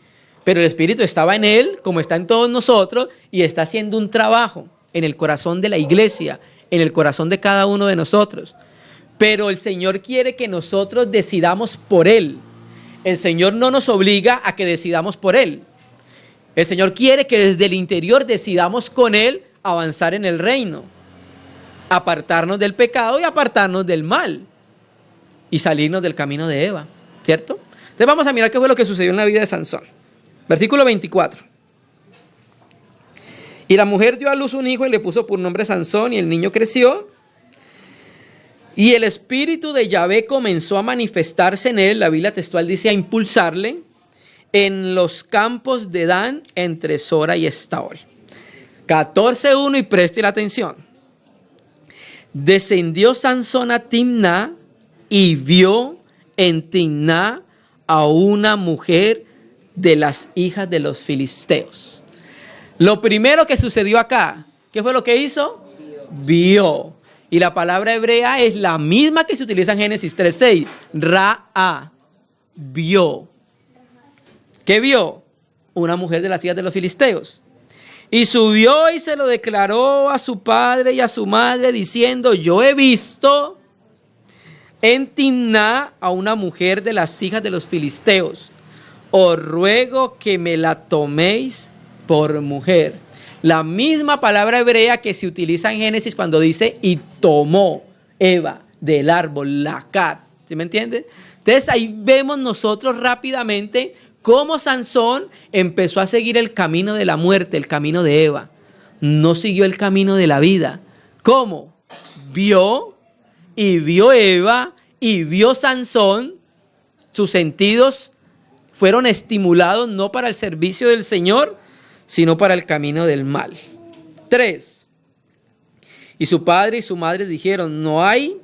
Speaker 1: Pero el Espíritu estaba en él, como está en todos nosotros, y está haciendo un trabajo en el corazón de la iglesia, en el corazón de cada uno de nosotros. Pero el Señor quiere que nosotros decidamos por él. El Señor no nos obliga a que decidamos por él. El Señor quiere que desde el interior decidamos con él avanzar en el reino, apartarnos del pecado y apartarnos del mal, y salirnos del camino de Eva, ¿cierto? Entonces vamos a mirar qué fue lo que sucedió en la vida de Sansón. Versículo 24. Y la mujer dio a luz un hijo y le puso por nombre Sansón, y el niño creció. Y el espíritu de Yahvé comenzó a manifestarse en él, la Biblia textual dice a impulsarle, en los campos de Dan, entre Sora y Estaol. 14:1, y preste la atención. Descendió Sansón a Timná y vio en Timná a una mujer de las hijas de los filisteos. Lo primero que sucedió acá, ¿qué fue lo que hizo? Vio. Y la palabra hebrea es la misma que se utiliza en Génesis 3:6. Ra'a. Vio. ¿Qué vio? Una mujer de las hijas de los filisteos. Y subió y se lo declaró a su padre y a su madre, diciendo: yo he visto en Timná a una mujer de las hijas de los filisteos. Os ruego que me la toméis por mujer. La misma palabra hebrea que se utiliza en Génesis cuando dice: y tomó Eva del árbol, lacat. ¿Sí me entiende? Entonces ahí vemos nosotros rápidamente cómo Sansón empezó a seguir el camino de la muerte, el camino de Eva. No siguió el camino de la vida. ¿Cómo? Vio Eva y vio Sansón. Sus sentidos fueron estimulados no para el servicio del Señor, sino para el camino del mal. 3. Y su padre y su madre dijeron: no hay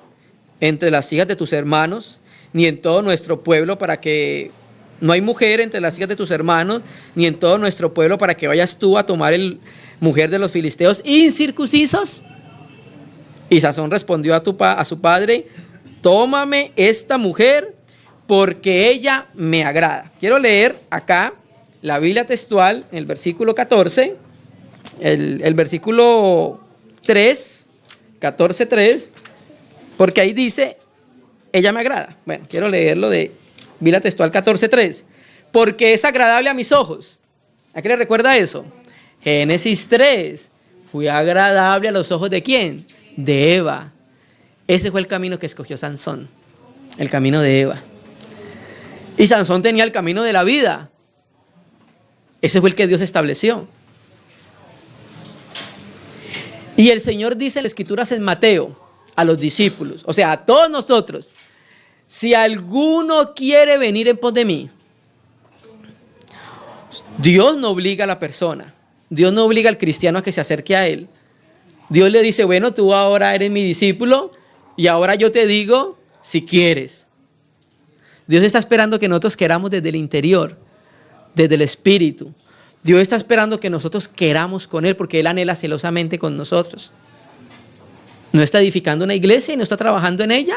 Speaker 1: entre las hijas de tus hermanos, ni en todo nuestro pueblo no hay mujer entre las hijas de tus hermanos, ni en todo nuestro pueblo para que vayas tú a tomar mujer de los filisteos incircuncisos. Y Sansón respondió a su padre: tómame esta mujer, porque ella me agrada. Quiero leer acá la Biblia textual, en el versículo 14, el versículo 3, 14:3, porque ahí dice: ella me agrada. Bueno, quiero leerlo de Biblia textual 14:3. Porque es agradable a mis ojos. ¿A qué le recuerda eso? Génesis 3. Fue agradable a los ojos ¿de quién? De Eva. Ese fue el camino que escogió Sansón. El camino de Eva. Y Sansón tenía el camino de la vida. Ese fue el que Dios estableció. Y el Señor dice en las Escrituras en Mateo a los discípulos, o sea, a todos nosotros: si alguno quiere venir en pos de mí. Dios no obliga a la persona. Dios no obliga al cristiano a que se acerque a él. Dios le dice: bueno, tú ahora eres mi discípulo y ahora yo te digo si quieres. Dios está esperando que nosotros queramos desde el interior, desde el espíritu. Dios está esperando que nosotros queramos con Él, porque Él anhela celosamente con nosotros. ¿No está edificando una iglesia y no está trabajando en ella?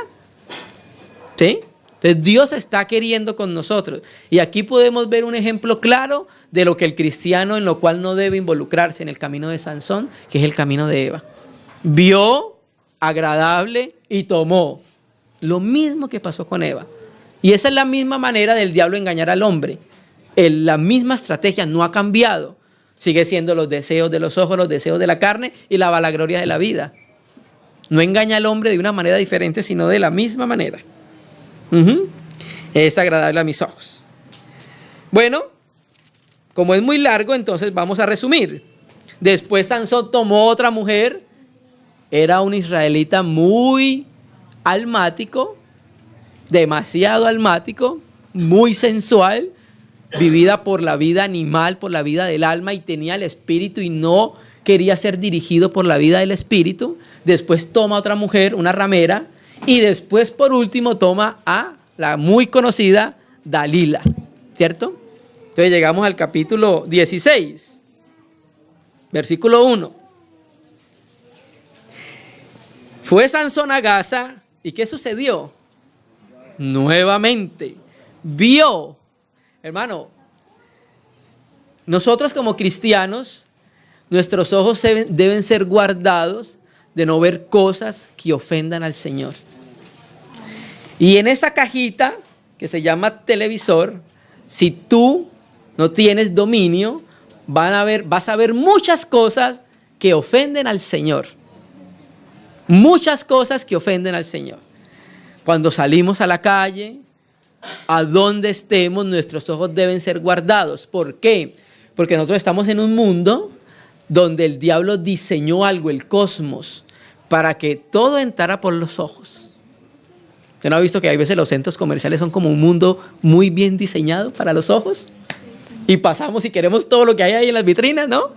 Speaker 1: ¿Sí? Entonces Dios está queriendo con nosotros. Y aquí podemos ver un ejemplo claro de lo que el cristiano, en lo cual no debe involucrarse, en el camino de Sansón, que es el camino de Eva. Vio, agradable, y tomó. Lo mismo que pasó con Eva. Y esa es la misma manera del diablo engañar al hombre. La misma estrategia no ha cambiado. Sigue siendo los deseos de los ojos, los deseos de la carne y la vanagloria de la vida. No engaña al hombre de una manera diferente, sino de la misma manera. Es agradable a mis ojos. Bueno, como es muy largo, entonces vamos a resumir. Después Sansón tomó otra mujer. Era un israelita muy almático, demasiado almático, muy sensual, vivida por la vida animal, por la vida del alma, y tenía el espíritu y no quería ser dirigido por la vida del Espíritu, después toma a otra mujer, una ramera, y después por último toma a la muy conocida Dalila, ¿cierto? Entonces llegamos al capítulo 16, versículo 1. Fue Sansón a Gaza, ¿y qué sucedió? Nuevamente, vio, hermano, nosotros como cristianos, nuestros ojos deben ser guardados de no ver cosas que ofendan al Señor. Y en esa cajita que se llama televisor, si tú no tienes dominio, vas a ver muchas cosas que ofenden al Señor. Muchas cosas que ofenden al Señor. Cuando salimos a la calle, a donde estemos, nuestros ojos deben ser guardados. ¿Por qué? Porque nosotros estamos en un mundo donde el diablo diseñó algo, el cosmos, para que todo entrara por los ojos. ¿Usted no ha visto que hay veces los centros comerciales son como un mundo muy bien diseñado para los ojos? Y pasamos y queremos todo lo que hay ahí en las vitrinas, ¿no?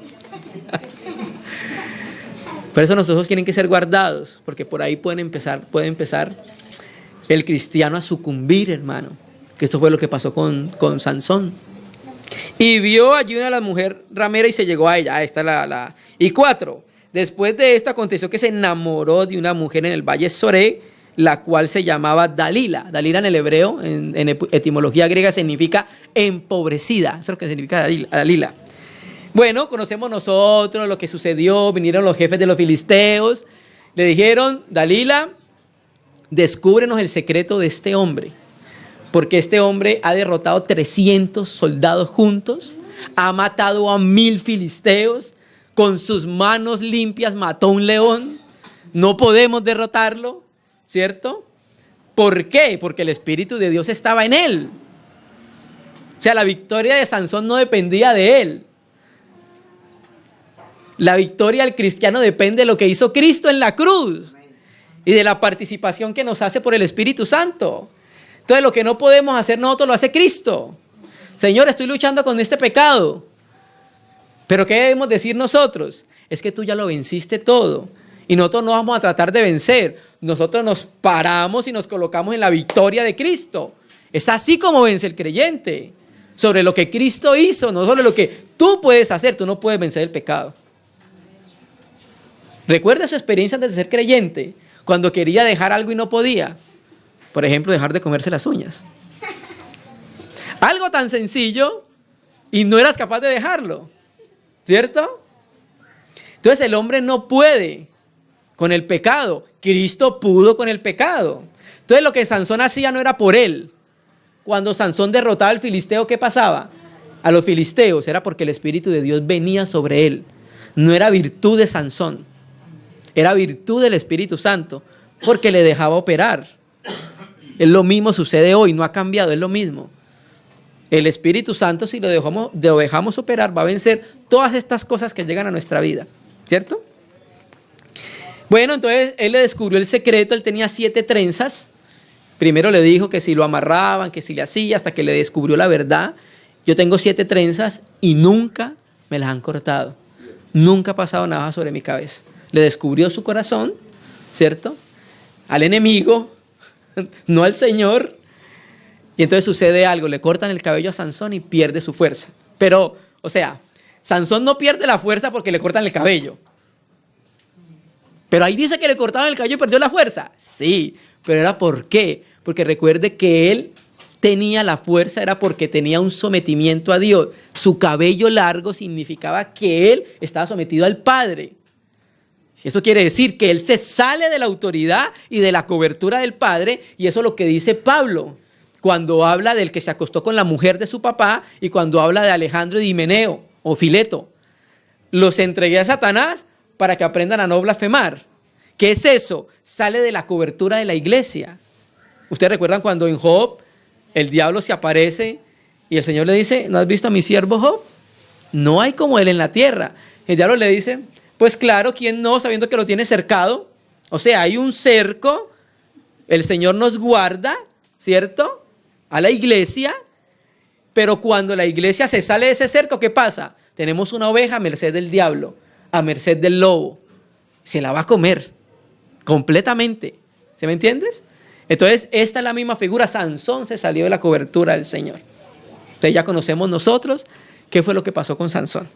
Speaker 1: Por eso nuestros ojos tienen que ser guardados, porque por ahí puede empezar el cristiano a sucumbir, hermano. Que esto fue lo que pasó con Sansón. Y vio allí una de las mujeres ramera y se llegó a ella. Esta Y 4. Después de esto aconteció que se enamoró de una mujer en el valle Soré, la cual se llamaba Dalila. Dalila en el hebreo, en etimología griega, significa empobrecida. Eso es lo que significa Dalila. Bueno, conocemos nosotros lo que sucedió. Vinieron los jefes de los filisteos. Le dijeron, Dalila, descúbrenos el secreto de este hombre. Porque este hombre ha derrotado 300 soldados juntos. Ha matado a 1000 filisteos. Con sus manos limpias mató a un león. No podemos derrotarlo, ¿cierto? ¿Por qué? Porque el Espíritu de Dios estaba en él. O sea, la victoria de Sansón no dependía de él. La victoria del cristiano depende de lo que hizo Cristo en la cruz y de la participación que nos hace por el Espíritu Santo. Entonces, lo que no podemos hacer nosotros lo hace Cristo. Señor, estoy luchando con este pecado. Pero ¿qué debemos decir nosotros? Es que tú ya lo venciste todo. Y nosotros no vamos a tratar de vencer. Nosotros nos paramos y nos colocamos en la victoria de Cristo. Es así como vence el creyente. Sobre lo que Cristo hizo, no sobre lo que tú puedes hacer. Tú no puedes vencer el pecado. Recuerda su experiencia antes de ser creyente. Cuando quería dejar algo y no podía. Por ejemplo, dejar de comerse las uñas. Algo tan sencillo y no eras capaz de dejarlo. ¿Cierto? Entonces el hombre no puede con el pecado. Cristo pudo con el pecado. Entonces lo que Sansón hacía no era por él. Cuando Sansón derrotaba al filisteo, ¿qué pasaba? A los filisteos era porque el Espíritu de Dios venía sobre él. No era virtud de Sansón. Era virtud del Espíritu Santo. Porque le dejaba operar. Es lo mismo sucede hoy, no ha cambiado, es lo mismo. El Espíritu Santo, si lo dejamos operar, va a vencer todas estas cosas que llegan a nuestra vida, ¿cierto? Bueno, entonces él le descubrió el secreto. Él tenía 7 trenzas. Primero le dijo que si lo amarraban, que si le hacía, hasta que le descubrió la verdad. Yo tengo 7 trenzas y nunca me las han cortado. Nunca ha pasado nada sobre mi cabeza. Le descubrió su corazón, ¿cierto? Al enemigo, no al Señor. Y entonces sucede algo, le cortan el cabello a Sansón y pierde su fuerza. Pero, o sea, Sansón no pierde la fuerza porque le cortan el cabello. Pero ahí dice que le cortaron el cabello y perdió la fuerza. Sí, pero era ¿por qué? Porque recuerde que él tenía la fuerza, era porque tenía un sometimiento a Dios. Su cabello largo significaba que él estaba sometido al Padre. Eso quiere decir que él se sale de la autoridad y de la cobertura del Padre, y eso es lo que dice Pablo cuando habla del que se acostó con la mujer de su papá y cuando habla de Alejandro y Himeneo o Fileto. Los entregué a Satanás para que aprendan a no blasfemar. ¿Qué es eso? Sale de la cobertura de la iglesia. ¿Ustedes recuerdan cuando en Job el diablo se aparece y el Señor le dice, ¿no has visto a mi siervo Job? No hay como él en la tierra. El diablo le dice, pues claro, ¿quién no? Sabiendo que lo tiene cercado. O sea, hay un cerco, el Señor nos guarda, ¿cierto? A la iglesia, pero cuando la iglesia se sale de ese cerco, ¿qué pasa? Tenemos una oveja a merced del diablo. a merced del lobo. Se la va a comer completamente. ¿Sí me entiendes? Entonces, esta es la misma figura. Sansón se salió de la cobertura del Señor. Entonces ya conocemos nosotros qué fue lo que pasó con Sansón.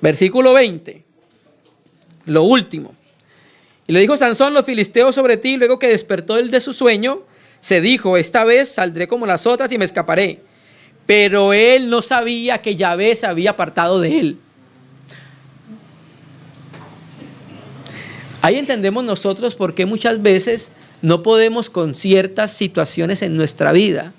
Speaker 1: Versículo 20. Lo último. Y le dijo Sansón: los filisteos sobre ti. Luego que despertó él de su sueño, se dijo: esta vez saldré como las otras y me escaparé. Pero él no sabía que Yahvé se había apartado de él. Ahí entendemos nosotros por qué muchas veces no podemos con ciertas situaciones en nuestra vida.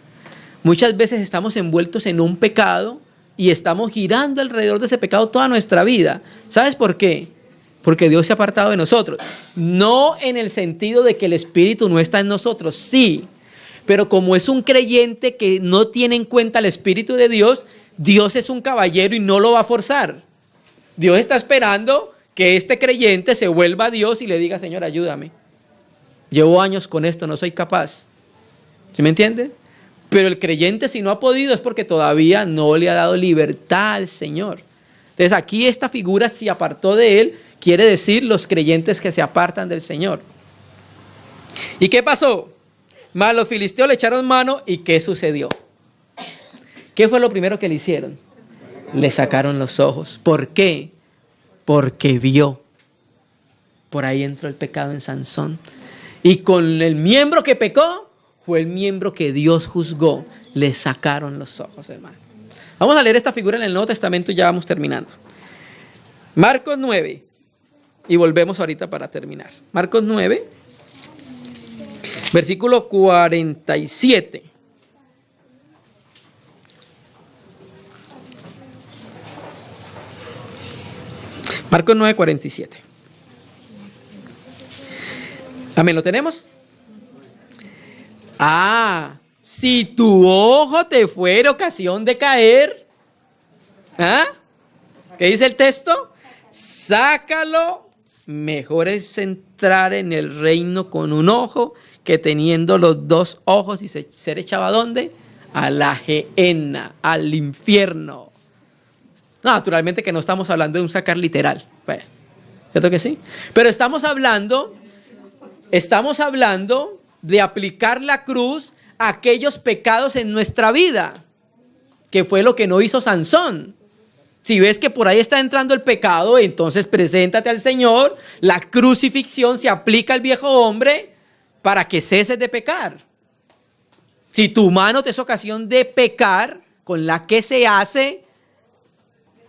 Speaker 1: Muchas veces estamos envueltos en un pecado y estamos girando alrededor de ese pecado toda nuestra vida. ¿Sabes por qué? Porque Dios se ha apartado de nosotros. No en el sentido de que el Espíritu no está en nosotros, sí. Pero como es un creyente que no tiene en cuenta el Espíritu de Dios, Dios es un caballero y no lo va a forzar. Dios está esperando que este creyente se vuelva a Dios y le diga: Señor, ayúdame. Llevo años con esto, no soy capaz. ¿Sí me entiende? Pero el creyente, si no ha podido, es porque todavía no le ha dado libertad al Señor. Entonces aquí esta figura se apartó de él, quiere decir los creyentes que se apartan del Señor. ¿Y qué pasó? Mas los filisteos le echaron mano. ¿Y qué sucedió? ¿Qué fue lo primero que le hicieron? Le sacaron los ojos. ¿Por qué? Porque vio. Por ahí entró el pecado en Sansón. Y con el miembro que pecó, fue el miembro que Dios juzgó. Le sacaron los ojos, hermano. Vamos a leer esta figura en el Nuevo Testamento y ya vamos terminando. Marcos 9. Y volvemos ahorita para terminar. Marcos 9. Versículo 47. Marcos 9, 47. Amén, ¿lo tenemos? Si tu ojo te fuera ocasión de caer, ¿qué dice el texto? Sácalo. Mejor es entrar en el reino con un ojo que teniendo los dos ojos y ser echado ¿a dónde? A la gehenna, al infierno. No, naturalmente que no estamos hablando de un sacar literal. Bueno, ¿cierto que sí? Pero estamos hablando de aplicar la cruz a aquellos pecados en nuestra vida, que fue lo que no hizo Sansón. Si ves que por ahí está entrando el pecado, entonces preséntate al Señor. La crucifixión se aplica al viejo hombre para que ceses de pecar. Si tu mano te es ocasión de pecar, con la que se hace,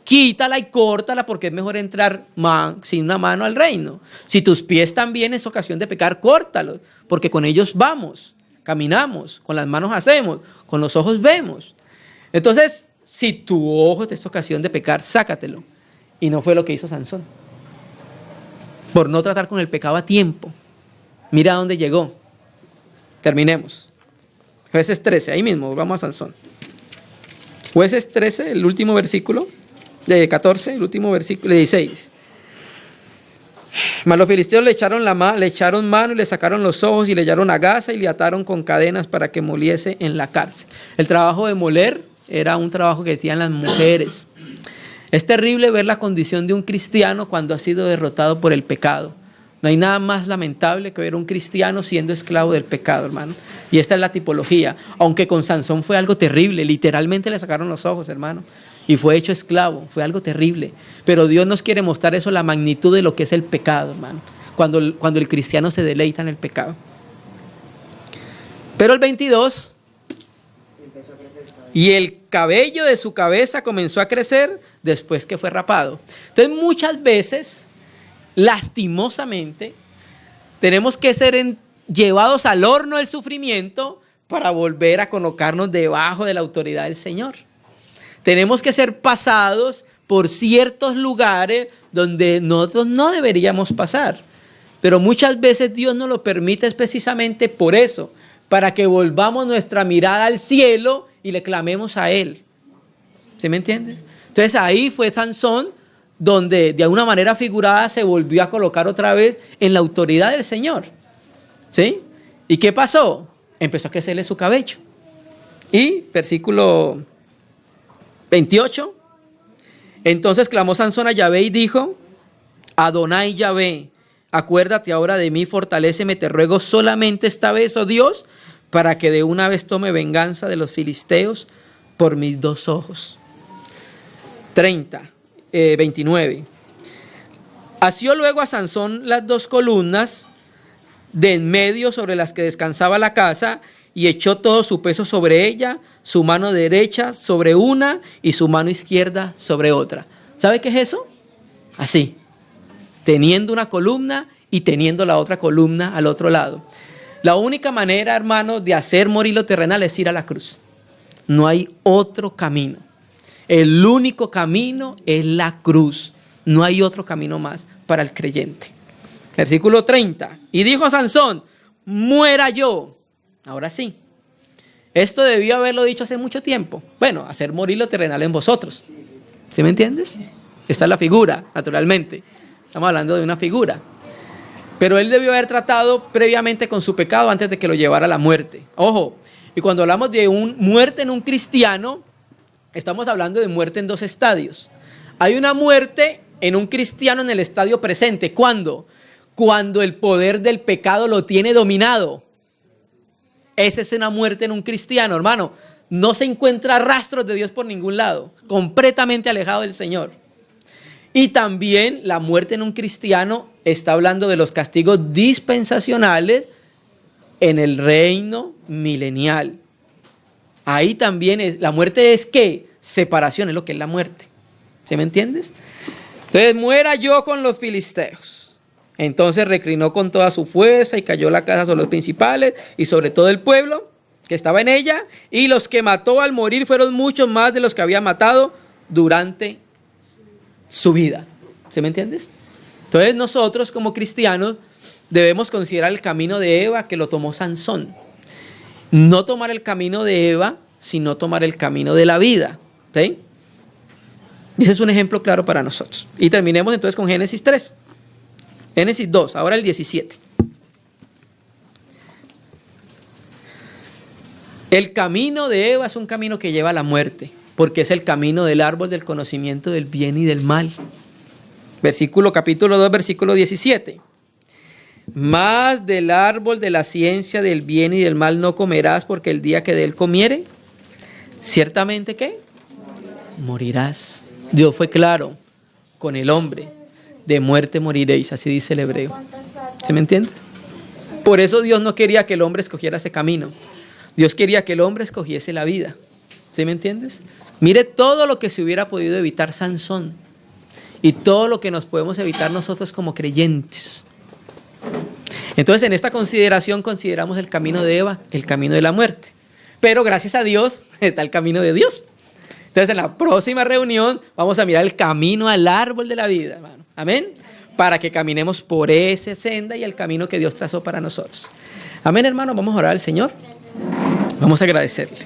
Speaker 1: quítala y córtala, porque es mejor entrar sin una mano al reino. Si tus pies también es ocasión de pecar, córtalos, porque con ellos vamos, caminamos, con las manos hacemos, con los ojos vemos. Entonces, si tu ojo te es ocasión de pecar, sácatelo. Y no fue lo que hizo Sansón. Por no tratar con el pecado a tiempo. Mira a dónde llegó. Terminemos. Jueces 13, ahí mismo, vamos a Sansón. Jueces 13, el último versículo, de 14, el último versículo, de 16. Mas los filisteos le echaron mano y le sacaron los ojos y le echaron a gasa y le ataron con cadenas para que moliese en la cárcel. El trabajo de moler era un trabajo que hacían las mujeres. Es terrible ver la condición de un cristiano cuando ha sido derrotado por el pecado. No hay nada más lamentable que ver a un cristiano siendo esclavo del pecado, hermano. Y esta es la tipología. Aunque con Sansón fue algo terrible. Literalmente le sacaron los ojos, hermano. Y fue hecho esclavo. Fue algo terrible. Pero Dios nos quiere mostrar eso, la magnitud de lo que es el pecado, hermano. Cuando el cristiano se deleita en el pecado. Pero el 22... Y el cabello de su cabeza comenzó a crecer después que fue rapado. Entonces muchas veces, lastimosamente, tenemos que ser llevados al horno del sufrimiento para volver a colocarnos debajo de la autoridad del Señor. Tenemos que ser pasados por ciertos lugares donde nosotros no deberíamos pasar. Pero muchas veces Dios nos lo permite precisamente por eso, para que volvamos nuestra mirada al cielo y le clamemos a Él. ¿Sí me entiendes? Entonces ahí fue Sansón donde de alguna manera figurada se volvió a colocar otra vez en la autoridad del Señor. ¿Sí? ¿Y qué pasó? Empezó a crecerle su cabello. Y versículo 28. Entonces clamó Sansón a Yahvé y dijo: Adonai Yahvé, acuérdate ahora de mí, fortaléceme, te ruego solamente esta vez, oh Dios, para que de una vez tome venganza de los filisteos por mis 2 ojos. 29. Asió luego a Sansón las 2 columnas de en medio sobre las que descansaba la casa, y echó todo su peso sobre ella, su mano derecha sobre una y su mano izquierda sobre otra. ¿Sabe qué es eso? Así, teniendo una columna y teniendo la otra columna al otro lado. La única manera, hermanos, de hacer morir lo terrenal es ir a la cruz. No hay otro camino. El único camino es la cruz. No hay otro camino más para el creyente. Versículo 30. Y dijo Sansón, muera yo. Ahora sí. Esto debió haberlo dicho hace mucho tiempo. Bueno, hacer morir lo terrenal en vosotros. ¿Sí me entiendes? Esta es la figura, naturalmente. Estamos hablando de una figura. Pero él debió haber tratado previamente con su pecado antes de que lo llevara a la muerte. Ojo, y cuando hablamos de muerte en un cristiano, estamos hablando de muerte en 2 estadios. Hay una muerte en un cristiano en el estadio presente. ¿Cuándo? Cuando el poder del pecado lo tiene dominado. Esa es una muerte en un cristiano, hermano. No se encuentra rastros de Dios por ningún lado. Completamente alejado del Señor. Y también la muerte en un cristiano está hablando de los castigos dispensacionales en el reino milenial. Ahí también la muerte es ¿qué? Separación, es lo que es la muerte. ¿Sí me entiendes? Entonces, muera yo con los filisteos. Entonces reclinó con toda su fuerza y cayó la casa sobre los principales y sobre todo el pueblo que estaba en ella. Y los que mató al morir fueron muchos más de los que había matado durante su vida. ¿Sí me entiendes? Entonces nosotros como cristianos debemos considerar el camino de Eva que lo tomó Sansón. No tomar el camino de Eva, sino tomar el camino de la vida. ¿Sí? Ese es un ejemplo claro para nosotros. Y terminemos entonces con Génesis 3. Génesis 2, ahora el 17. El camino de Eva es un camino que lleva a la muerte, porque es el camino del árbol del conocimiento del bien y del mal. Capítulo 2, versículo 17. Mas del árbol de la ciencia del bien y del mal no comerás, porque el día que de él comiere, ciertamente ¿qué? Morirás. Dios fue claro con el hombre. De muerte moriréis, así dice el hebreo. ¿Sí me entiendes? Por eso Dios no quería que el hombre escogiera ese camino. Dios quería que el hombre escogiese la vida. ¿Sí me entiendes? Mire todo lo que se hubiera podido evitar Sansón y todo lo que nos podemos evitar nosotros como creyentes. Entonces, en esta consideración consideramos el camino de Eva, el camino de la muerte. Pero gracias a Dios está el camino de Dios. Entonces, en la próxima reunión vamos a mirar el camino al árbol de la vida, hermano. Amén. Para que caminemos por esa senda y el camino que Dios trazó para nosotros. Amén, hermano. Vamos a orar al Señor. Vamos a agradecerle.